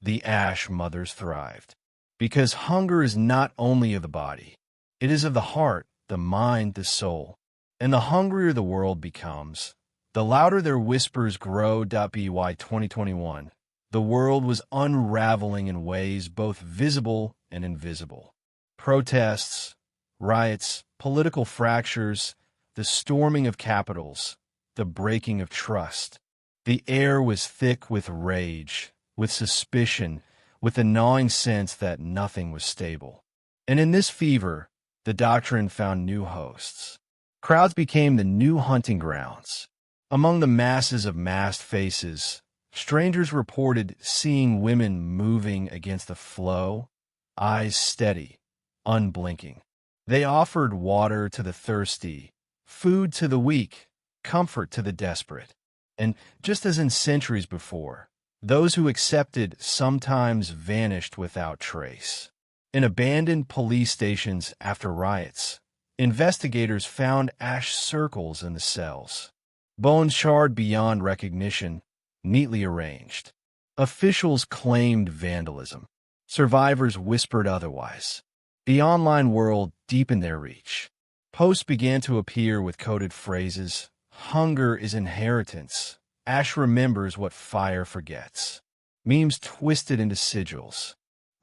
the Ash Mothers thrived. Because hunger is not only of the body, it is of the heart, the mind, the soul. And the hungrier the world becomes, the louder their whispers grow. By 2021, the world was unraveling in ways both visible and invisible. Protests, riots, political fractures, the storming of capitals, the breaking of trust. The air was thick with rage, with suspicion, with the gnawing sense that nothing was stable. And in this fever, the doctrine found new hosts. Crowds became the new hunting grounds. Among the masses of masked faces, strangers reported seeing women moving against the flow, eyes steady, unblinking. They offered water to the thirsty, food to the weak, comfort to the desperate. And just as in centuries before, those who accepted sometimes vanished without trace. In abandoned police stations after riots, investigators found ash circles in the cells, bones charred beyond recognition, neatly arranged. Officials claimed vandalism. Survivors whispered otherwise. The online world deepened their reach. Posts began to appear with coded phrases. Hunger is inheritance. Ash remembers what fire forgets. Memes twisted into sigils.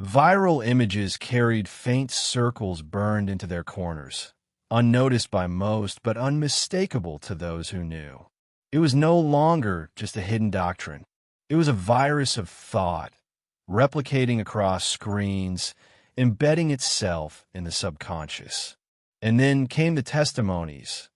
Viral images carried faint circles burned into their corners, unnoticed by most but unmistakable to those who knew. It was no longer just a hidden doctrine. It was a virus of thought, replicating across screens, embedding itself in the subconscious. And then came the testimonies.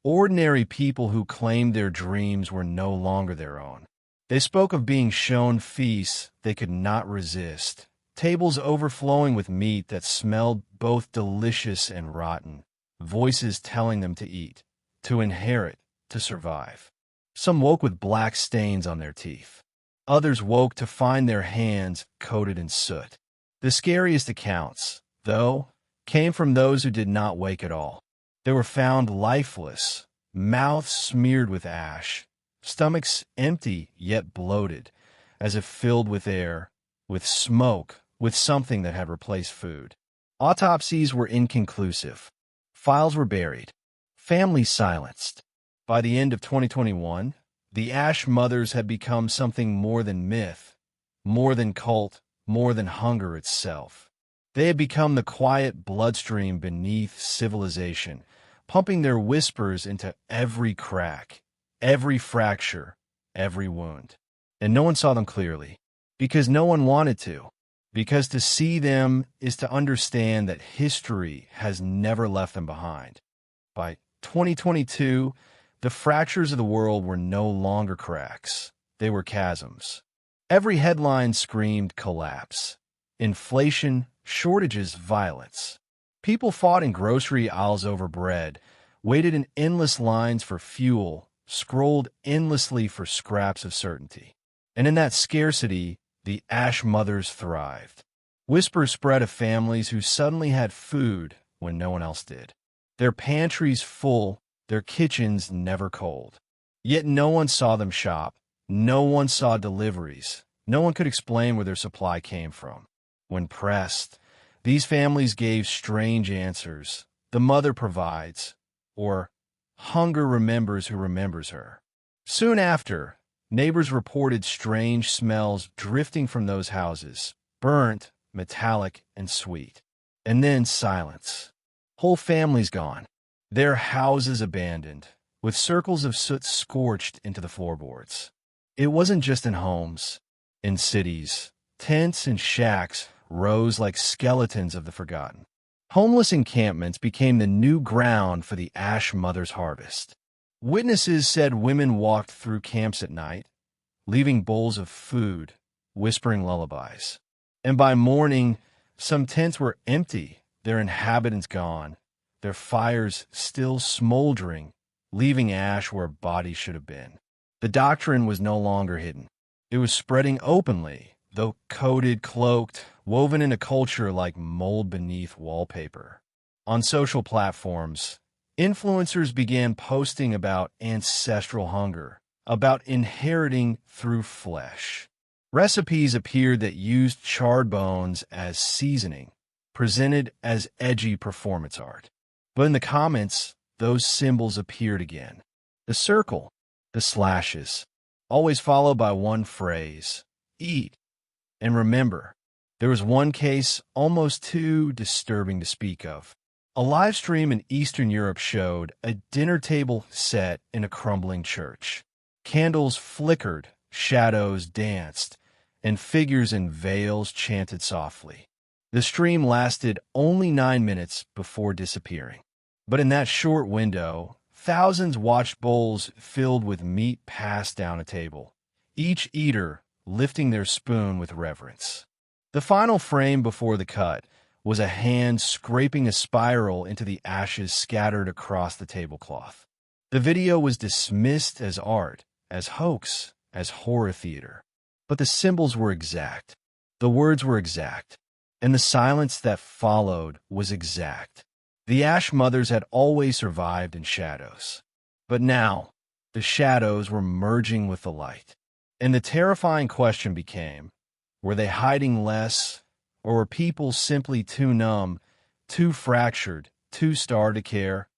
Ordinary people who claimed their dreams were no longer their own. They spoke of being shown feasts they could not resist, tables overflowing with meat that smelled both delicious and rotten, voices telling them to eat, to inherit, to survive. Some woke with black stains on their teeth. Others woke to find their hands coated in soot. The scariest accounts, though, came from those who did not wake at all. They were found lifeless, mouths smeared with ash, stomachs empty yet bloated, as if filled with air, with smoke, with something that had replaced food. Autopsies were inconclusive. Files were buried. Families silenced. By the end of 2021, the Ash Mothers had become something more than myth, more than cult, more than hunger itself. They had become the quiet bloodstream beneath civilization, pumping their whispers into every crack, every fracture, every wound. And no one saw them clearly, because no one wanted to, because to see them is to understand that history has never left them behind. By 2022, the fractures of the world were no longer cracks. They were chasms. Every headline screamed collapse. Inflation, shortages, violence. People fought in grocery aisles over bread, waited in endless lines for fuel, scrolled endlessly for scraps of certainty. And in that scarcity, the Ash Mothers thrived. Whispers spread of families who suddenly had food when no one else did. Their pantries full, their kitchens never cold. Yet no one saw them shop. No one saw deliveries. No one could explain where their supply came from. When pressed, these families gave strange answers. The mother provides, or hunger remembers who remembers her. Soon after, neighbors reported strange smells drifting from those houses, burnt, metallic, and sweet. And then silence. Whole families gone. Their houses abandoned, with circles of soot scorched into the floorboards. It wasn't just in homes. In cities, tents and shacks rose like skeletons of the forgotten. Homeless encampments became the new ground for the Ash Mothers' harvest. Witnesses said women walked through camps at night, leaving bowls of food, whispering lullabies. And by morning, some tents were empty, their inhabitants gone, their fires still smoldering, leaving ash where bodies should have been. The doctrine was no longer hidden. It was spreading openly, though coded, cloaked, woven in a culture like mold beneath wallpaper. On social platforms, influencers began posting about ancestral hunger, about inheriting through flesh. Recipes appeared that used charred bones as seasoning, presented as edgy performance art. But in the comments, those symbols appeared again. The circle, the slashes, always followed by one phrase, eat. And remember, there was one case almost too disturbing to speak of. A live stream in Eastern Europe showed a dinner table set in a crumbling church. Candles flickered, shadows danced, and figures in veils chanted softly. The stream lasted only 9 minutes before disappearing. But in that short window, thousands watched bowls filled with meat passed down a table, each eater lifting their spoon with reverence. The final frame before the cut was a hand scraping a spiral into the ashes scattered across the tablecloth. The video was dismissed as art, as hoax, as horror theater. But the symbols were exact. The words were exact. And the silence that followed was exact. The Ash Mothers had always survived in shadows. But now, the shadows were merging with the light. And the terrifying question became, were they hiding less, or were people simply too numb, too fractured, too starved to care?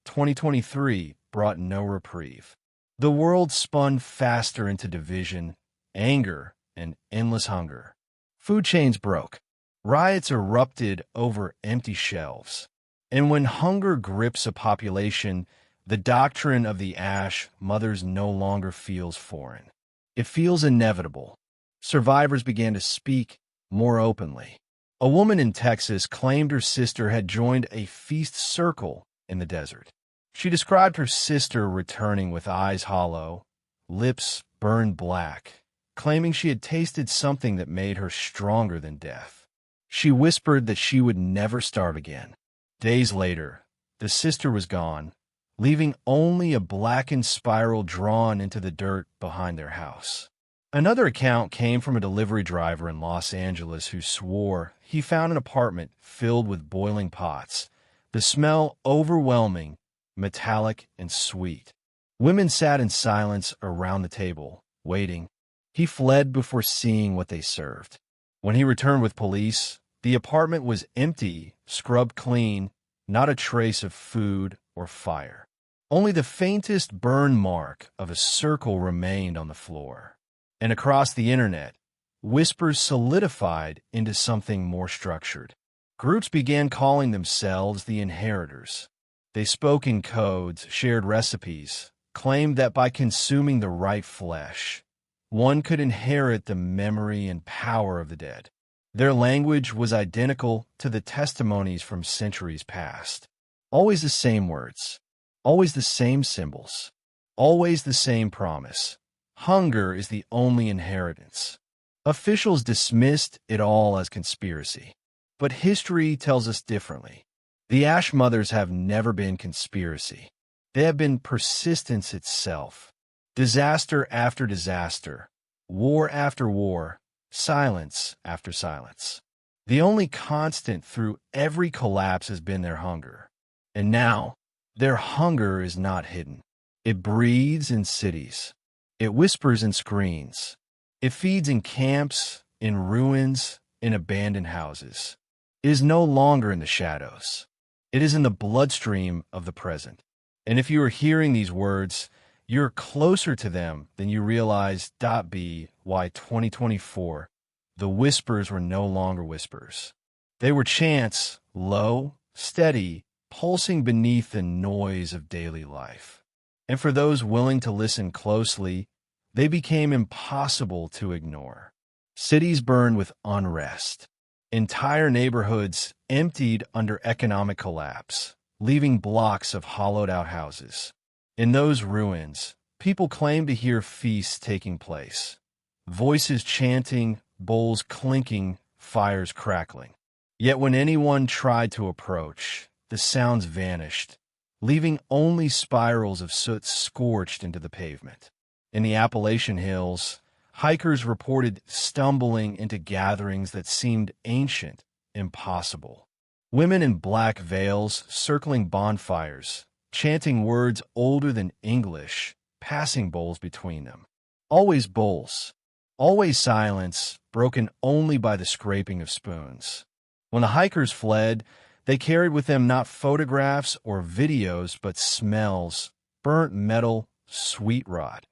2023 brought no reprieve. The world spun faster into division, anger, and endless hunger. Food chains broke. Riots erupted over empty shelves. And when hunger grips a population, the doctrine of the Ash Mothers no longer feels foreign. It feels inevitable. Survivors began to speak more openly. A woman in Texas claimed her sister had joined a feast circle in the desert. She described her sister returning with eyes hollow, lips burned black, claiming she had tasted something that made her stronger than death. She whispered that she would never starve again. Days later, the sister was gone, leaving only a blackened spiral drawn into the dirt behind their house. Another account came from a delivery driver in Los Angeles who swore he found an apartment filled with boiling pots, the smell overwhelming, metallic, and sweet. Women sat in silence around the table, waiting. He fled before seeing what they served. When he returned with police, the apartment was empty, scrubbed clean, not a trace of food or fire. Only the faintest burn mark of a circle remained on the floor. And across the internet, whispers solidified into something more structured. Groups began calling themselves the inheritors. They spoke in codes, shared recipes, claimed that by consuming the right flesh, one could inherit the memory and power of the dead. Their language was identical to the testimonies from centuries past. Always the same words, always the same symbols, always the same promise. Hunger is the only inheritance. Officials dismissed it all as conspiracy. But history tells us differently. The Ash Mothers have never been conspiracy. They have been persistence itself. Disaster after disaster, war after war, silence after silence. The only constant through every collapse has been their hunger. And now, their hunger is not hidden. It breathes in cities. It whispers and screams. It feeds in camps, in ruins, in abandoned houses. It is no longer in the shadows. It is in the bloodstream of the present. And if you are hearing these words, you're closer to them than you realize. B. Why 2024, the whispers were no longer whispers. They were chants, low, steady, pulsing beneath the noise of daily life. And for those willing to listen closely, they became impossible to ignore. Cities burned with unrest. Entire neighborhoods emptied under economic collapse, leaving blocks of hollowed-out houses. In those ruins, people claimed to hear feasts taking place. Voices chanting, bowls clinking, fires crackling. Yet when anyone tried to approach, the sounds vanished, leaving only spirals of soot scorched into the pavement. In the Appalachian Hills, hikers reported stumbling into gatherings that seemed ancient, impossible. Women in black veils circling bonfires, chanting words older than English, passing bowls between them. Always bowls. Always silence, broken only by the scraping of spoons. When the hikers fled, they carried with them not photographs or videos, but smells, burnt metal, sweet rot,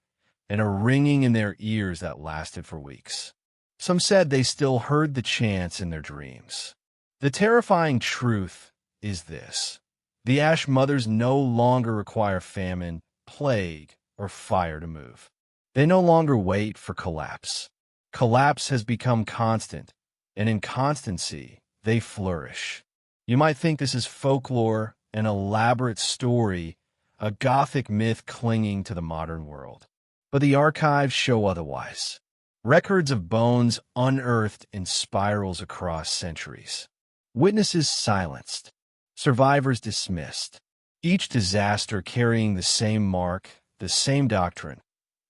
and a ringing in their ears that lasted for weeks. Some said they still heard the chants in their dreams. The terrifying truth is this. The Ash Mothers no longer require famine, plague, or fire to move. They no longer wait for collapse. Collapse has become constant, and in constancy, they flourish. You might think this is folklore, an elaborate story, a Gothic myth clinging to the modern world. But the archives show otherwise. Records of bones unearthed in spirals across centuries. Witnesses silenced. Survivors dismissed. Each disaster carrying the same mark, the same doctrine.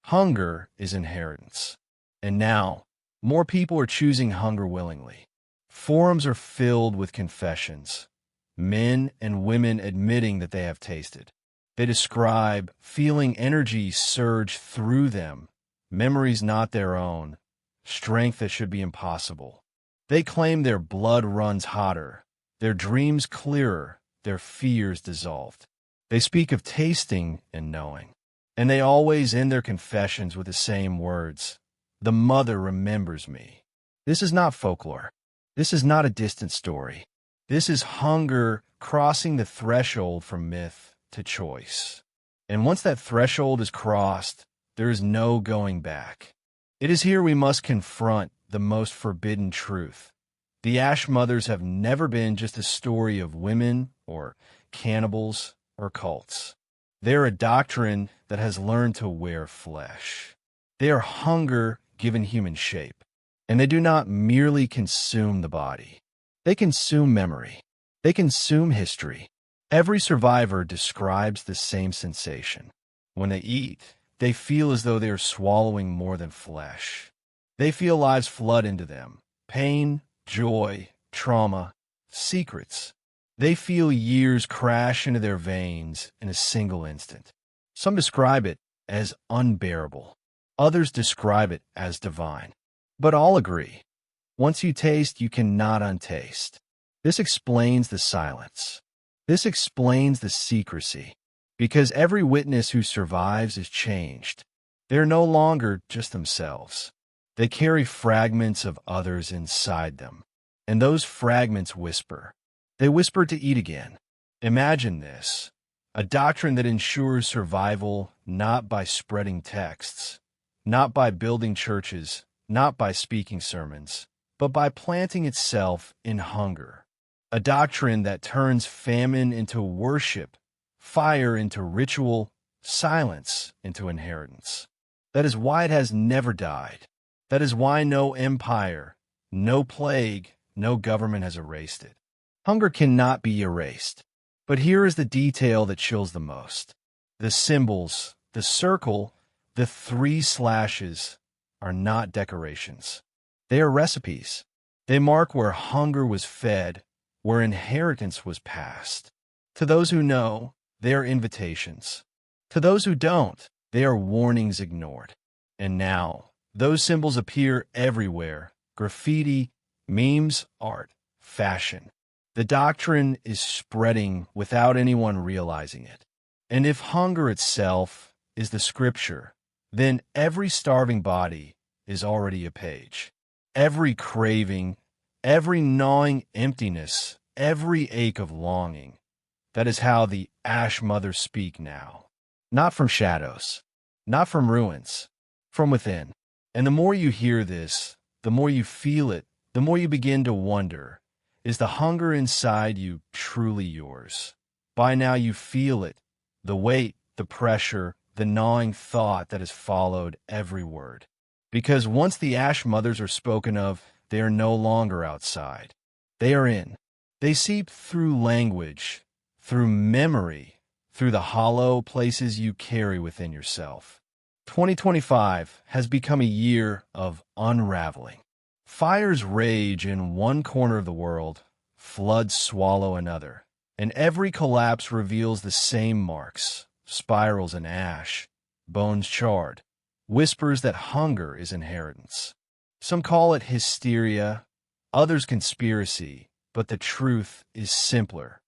Hunger is inheritance. And now, more people are choosing hunger willingly. Forums are filled with confessions. Men and women admitting that they have tasted. They describe feeling energy surge through them, memories not their own, strength that should be impossible. They claim their blood runs hotter, their dreams clearer, their fears dissolved. They speak of tasting and knowing, and they always end their confessions with the same words. The mother remembers me. This is not folklore. This is not a distant story. This is hunger crossing the threshold from myth to choice. And once that threshold is crossed, there is no going back. It is here we must confront the most forbidden truth. The Ash Mothers have never been just a story of women or cannibals or cults. They are a doctrine that has learned to wear flesh. They are hunger given human shape, and they do not merely consume the body. They consume memory. They consume history. Every survivor describes the same sensation. When they eat, they feel as though they are swallowing more than flesh. They feel lives flood into them. Pain, joy, trauma, secrets. They feel years crash into their veins in a single instant. Some describe it as unbearable. Others describe it as divine. But all agree. Once you taste, you cannot untaste. This explains the silence. This explains the secrecy. Because every witness who survives is changed. They're no longer just themselves. They carry fragments of others inside them. And those fragments whisper. They whisper to eat again. Imagine this. A doctrine that ensures survival not by spreading texts, not by building churches, not by speaking sermons, but by planting itself in hunger. A doctrine that turns famine into worship, fire into ritual, silence into inheritance. That is why it has never died. That is why no empire, no plague, no government has erased it. Hunger cannot be erased. But here is the detail that chills the most. The symbols, the circle, the 3 slashes are not decorations. They are recipes. They mark where hunger was fed, where inheritance was passed. To those who know, they are invitations. To those who don't, they are warnings ignored. And now, those symbols appear everywhere. Graffiti, memes, art, fashion. The doctrine is spreading without anyone realizing it. And if hunger itself is the scripture, then every starving body is already a page. Every craving, every gnawing emptiness, every ache of longing. That is how the ash mothers speak now. Not from shadows, not from ruins, from within. And the more you hear this, the more you feel it, the more you begin to wonder, is the hunger inside you truly yours? By now you feel it, the weight, the pressure, the gnawing thought that has followed every word. Because once the ash mothers are spoken of, they are no longer outside. They are in. They seep through language, through memory, through the hollow places you carry within yourself. 2025 has become a year of unraveling. Fires rage in one corner of the world, floods swallow another, and every collapse reveals the same marks, spirals in ash, bones charred, whispers that hunger is inheritance. Some call it hysteria, others conspiracy, but the truth is simpler.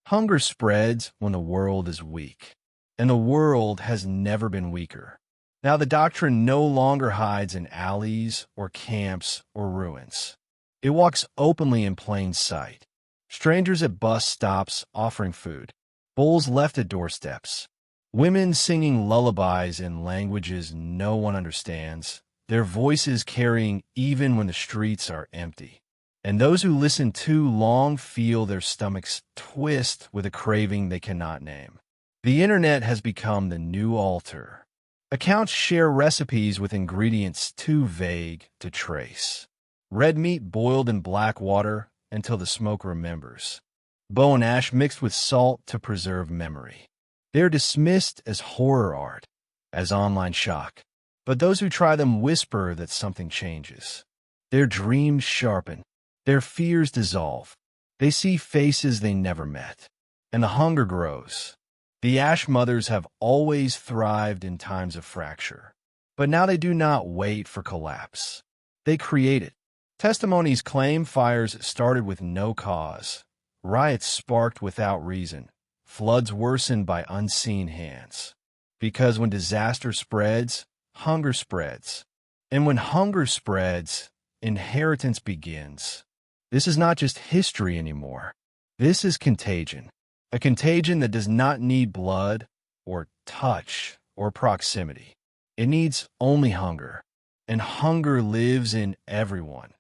Hunger spreads when the world is weak, and the world has never been weaker. Now the doctrine no longer hides in alleys or camps or ruins. It walks openly in plain sight. Strangers at bus stops offering food. Bulls left at doorsteps. Women singing lullabies in languages no one understands. Their voices carrying even when the streets are empty. And those who listen too long feel their stomachs twist with a craving they cannot name. The internet has become the new altar. Accounts share recipes with ingredients too vague to trace. Red meat boiled in black water until the smoke remembers. Bone ash mixed with salt to preserve memory. They are dismissed as horror art, as online shock. But those who try them whisper that something changes. Their dreams sharpen. Their fears dissolve. They see faces they never met. And the hunger grows. The ash mothers have always thrived in times of fracture. But now they do not wait for collapse. They create it. Testimonies claim fires started with no cause. Riots sparked without reason. Floods worsened by unseen hands. Because when disaster spreads, hunger spreads. And when hunger spreads, inheritance begins. This is not just history anymore. This is contagion. A contagion that does not need blood or touch or proximity. It needs only hunger. And hunger lives in everyone.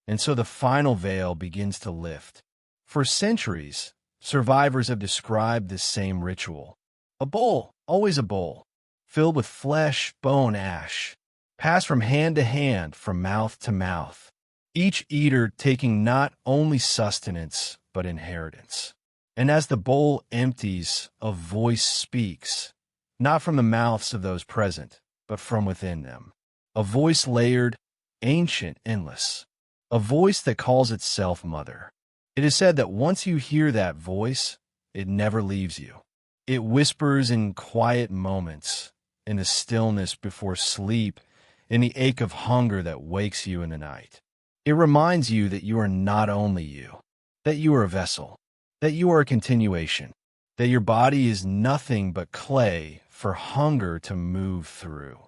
And so the final veil begins to lift. For centuries, survivors have described this same ritual. A bowl, always a bowl, filled with flesh, bone, ash, passed from hand to hand, from mouth to mouth. each eater taking not only sustenance but inheritance. And as the bowl empties, a voice speaks, not from the mouths of those present, but from within them. A voice layered, ancient, endless. A voice that calls itself Mother. It is said that once you hear that voice, it never leaves you. It whispers in quiet moments, in the stillness before sleep, in the ache of hunger that wakes you in the night. It reminds you that you are not only you, that you are a vessel, that you are a continuation, that your body is nothing but clay for hunger to move through.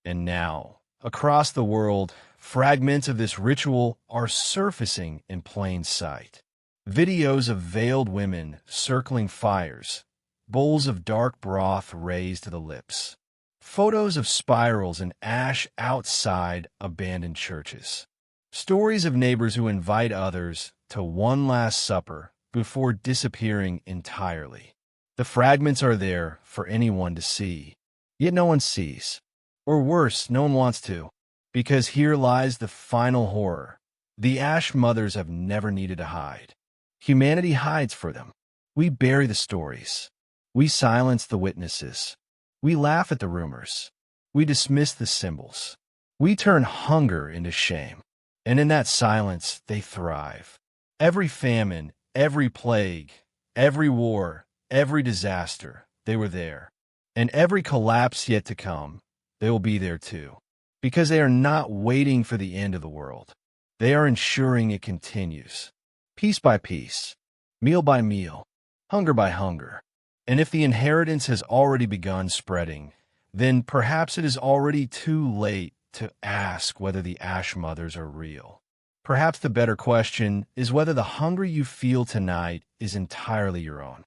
And now, across the world, fragments of this ritual are surfacing in plain sight. Videos of veiled women circling fires, bowls of dark broth raised to the lips. Photos of spirals and ash outside abandoned churches. Stories of neighbors who invite others to one last supper before disappearing entirely. The fragments are there for anyone to see, yet no one sees. Or worse, no one wants to, because here lies the final horror. The ash mothers have never needed to hide. Humanity hides for them. We bury the stories. We silence the witnesses. We laugh at the rumors. We dismiss the symbols. We turn hunger into shame. And in that silence, they thrive. Every famine, every plague, every war, every disaster, they were there. And every collapse yet to come, they will be there too. Because they are not waiting for the end of the world. They are ensuring it continues. Piece by piece, meal by meal, hunger by hunger. And if the inheritance has already begun spreading, then perhaps it is already too late to ask whether the ash mothers are real. Perhaps the better question is whether the hunger you feel tonight is entirely your own.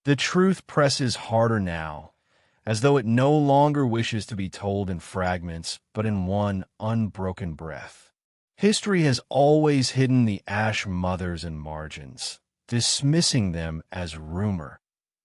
The truth presses harder now, as though it no longer wishes to be told in fragments, but in one unbroken breath. History has always hidden the ash mothers in margins, dismissing them as rumor,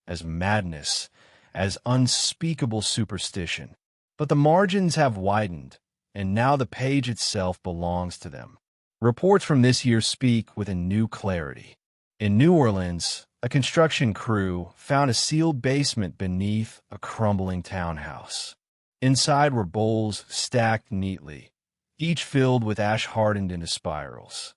as madness, as unspeakable superstition. But the margins have widened, and now the page itself belongs to them. Reports from this year speak with a new clarity. In New Orleans, a construction crew found a sealed basement beneath a crumbling townhouse. Inside were bowls stacked neatly, each filled with ash hardened into spirals.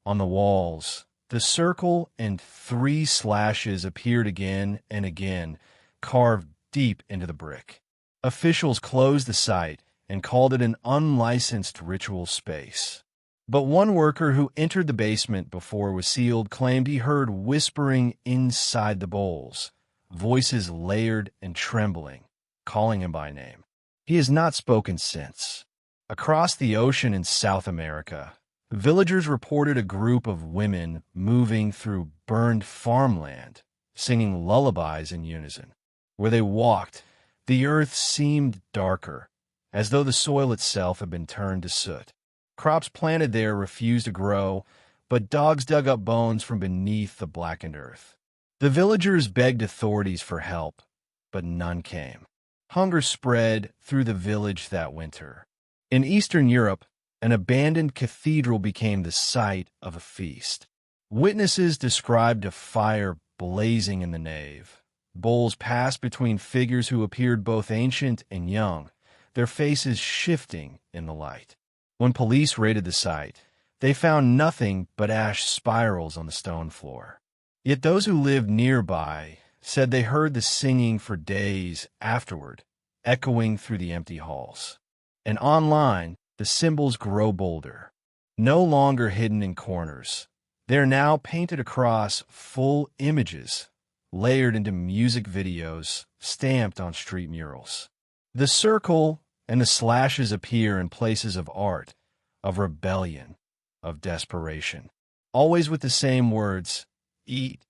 On the walls, the circle and 3 slashes appeared again and again, carved deep into the brick. Officials closed the site and called it an unlicensed ritual space. But one worker who entered the basement before it was sealed claimed he heard whispering inside the bowls, voices layered and trembling, calling him by name. He has not spoken since. Across the ocean in South America, villagers reported a group of women moving through burned farmland, singing lullabies in unison. Where they walked, the earth seemed darker, as though the soil itself had been turned to soot. Crops planted there refused to grow, but dogs dug up bones from beneath the blackened earth. The villagers begged authorities for help, but none came. Hunger spread through the village that winter. In Eastern Europe, an abandoned cathedral became the site of a feast. Witnesses described a fire blazing in the nave. Bowls passed between figures who appeared both ancient and young, their faces shifting in the light. When police raided the site, they found nothing but ash spirals on the stone floor. Yet those who lived nearby said they heard the singing for days afterward, echoing through the empty halls. And online, the symbols grow bolder. No longer hidden in corners, they are now painted across full images, layered into music videos, stamped on street murals. The circle and the slashes appear in places of art, of rebellion, of desperation. Always with the same words, eat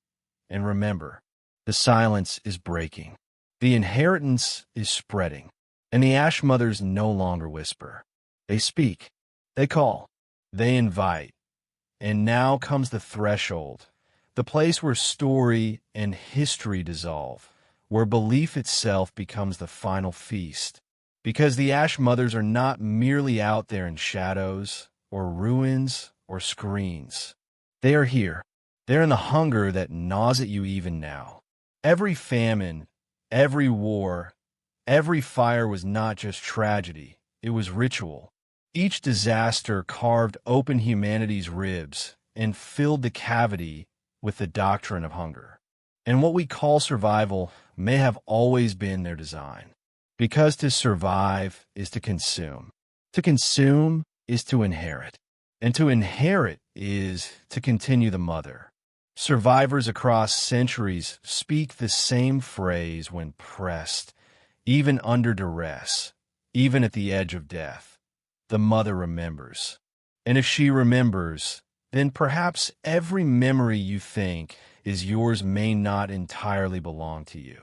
and remember. The silence is breaking. The inheritance is spreading. And the ash mothers no longer whisper. They speak. They call. They invite. And now comes the threshold, the place where story and history dissolve, where belief itself becomes the final feast. Because the ash mothers are not merely out there in shadows, or ruins, or screens. They are here. They're in the hunger that gnaws at you even now. Every famine, every war, every fire was not just tragedy, it was ritual. Each disaster carved open humanity's ribs and filled the cavity with the doctrine of hunger. And what we call survival may have always been their design. Because to survive is to consume. To consume is to inherit. And to inherit is to continue the mother. Survivors across centuries speak the same phrase when pressed, even under duress, even at the edge of death. The mother remembers. And if she remembers, then perhaps every memory you think is yours may not entirely belong to you.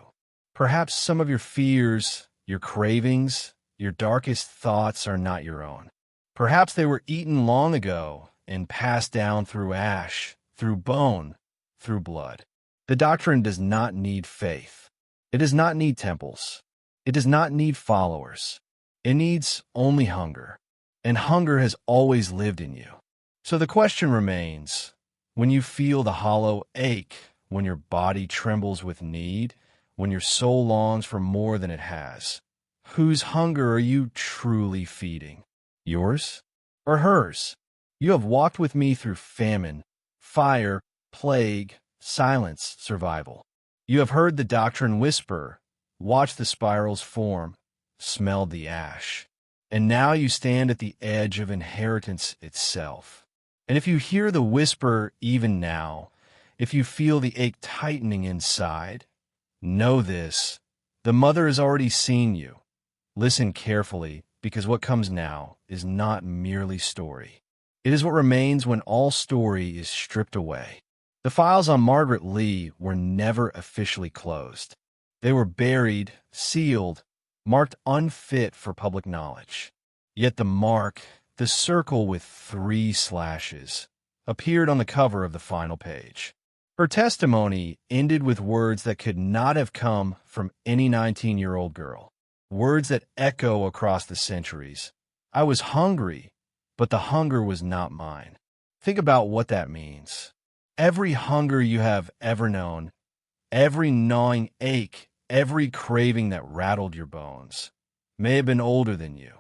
Perhaps some of your fears, your cravings, your darkest thoughts are not your own. Perhaps they were eaten long ago and passed down through ash, through bone, through blood. The doctrine does not need faith. It does not need temples. It does not need followers. It needs only hunger. And hunger has always lived in you. So the question remains, when you feel the hollow ache, when your body trembles with need, when your soul longs for more than it has, whose hunger are you truly feeding? Yours or hers? You have walked with me through famine, fire, plague, silence, survival. You have heard the doctrine whisper, watched the spirals form, smelled the ash. And now you stand at the edge of inheritance itself. And if you hear the whisper even now, if you feel the ache tightening inside, know this, the mother has already seen you. Listen carefully, because what comes now is not merely story. It is what remains when all story is stripped away. The files on Margaret Lee were never officially closed. They were buried, sealed, marked unfit for public knowledge. Yet the mark, the circle with 3 slashes, appeared on the cover of the final page. Her testimony ended with words that could not have come from any 19-year-old girl. Words that echo across the centuries. I was hungry, but the hunger was not mine. Think about what that means. Every hunger you have ever known, every gnawing ache, every craving that rattled your bones, may have been older than you.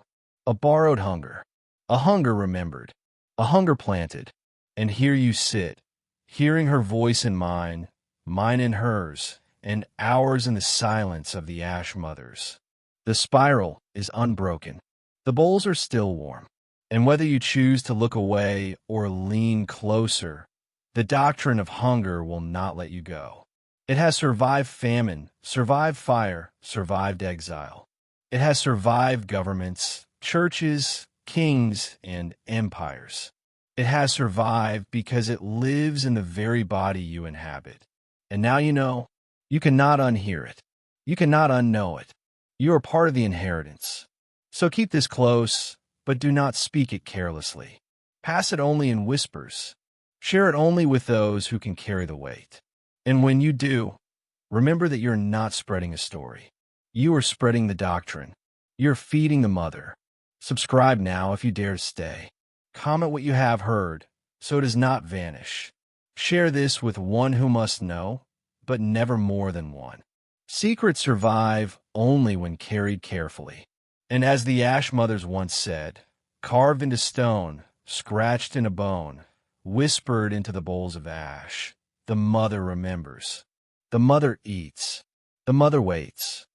A borrowed hunger, a hunger remembered, a hunger planted. And here you sit, hearing her voice in mine, mine in hers, and ours in the silence of the ash mothers. The spiral is unbroken. The bowls are still warm. And whether you choose to look away or lean closer, the doctrine of hunger will not let you go. It has survived famine, survived fire, survived exile. It has survived governments, churches, kings, and empires. It has survived because it lives in the very body you inhabit. And now you know, you cannot unhear it. You cannot unknow it. You are part of the inheritance. So keep this close, but do not speak it carelessly. Pass it only in whispers. Share it only with those who can carry the weight. And when you do, remember that you're not spreading a story. You are spreading the doctrine. You're feeding the mother. Subscribe now if you dare to stay. Comment what you have heard, so it does not vanish. Share this with one who must know, but never more than one. Secrets survive only when carried carefully. And as the ash mothers once said, carved into stone, scratched in a bone, whispered into the bowls of ash, the mother remembers. The mother eats. The mother waits.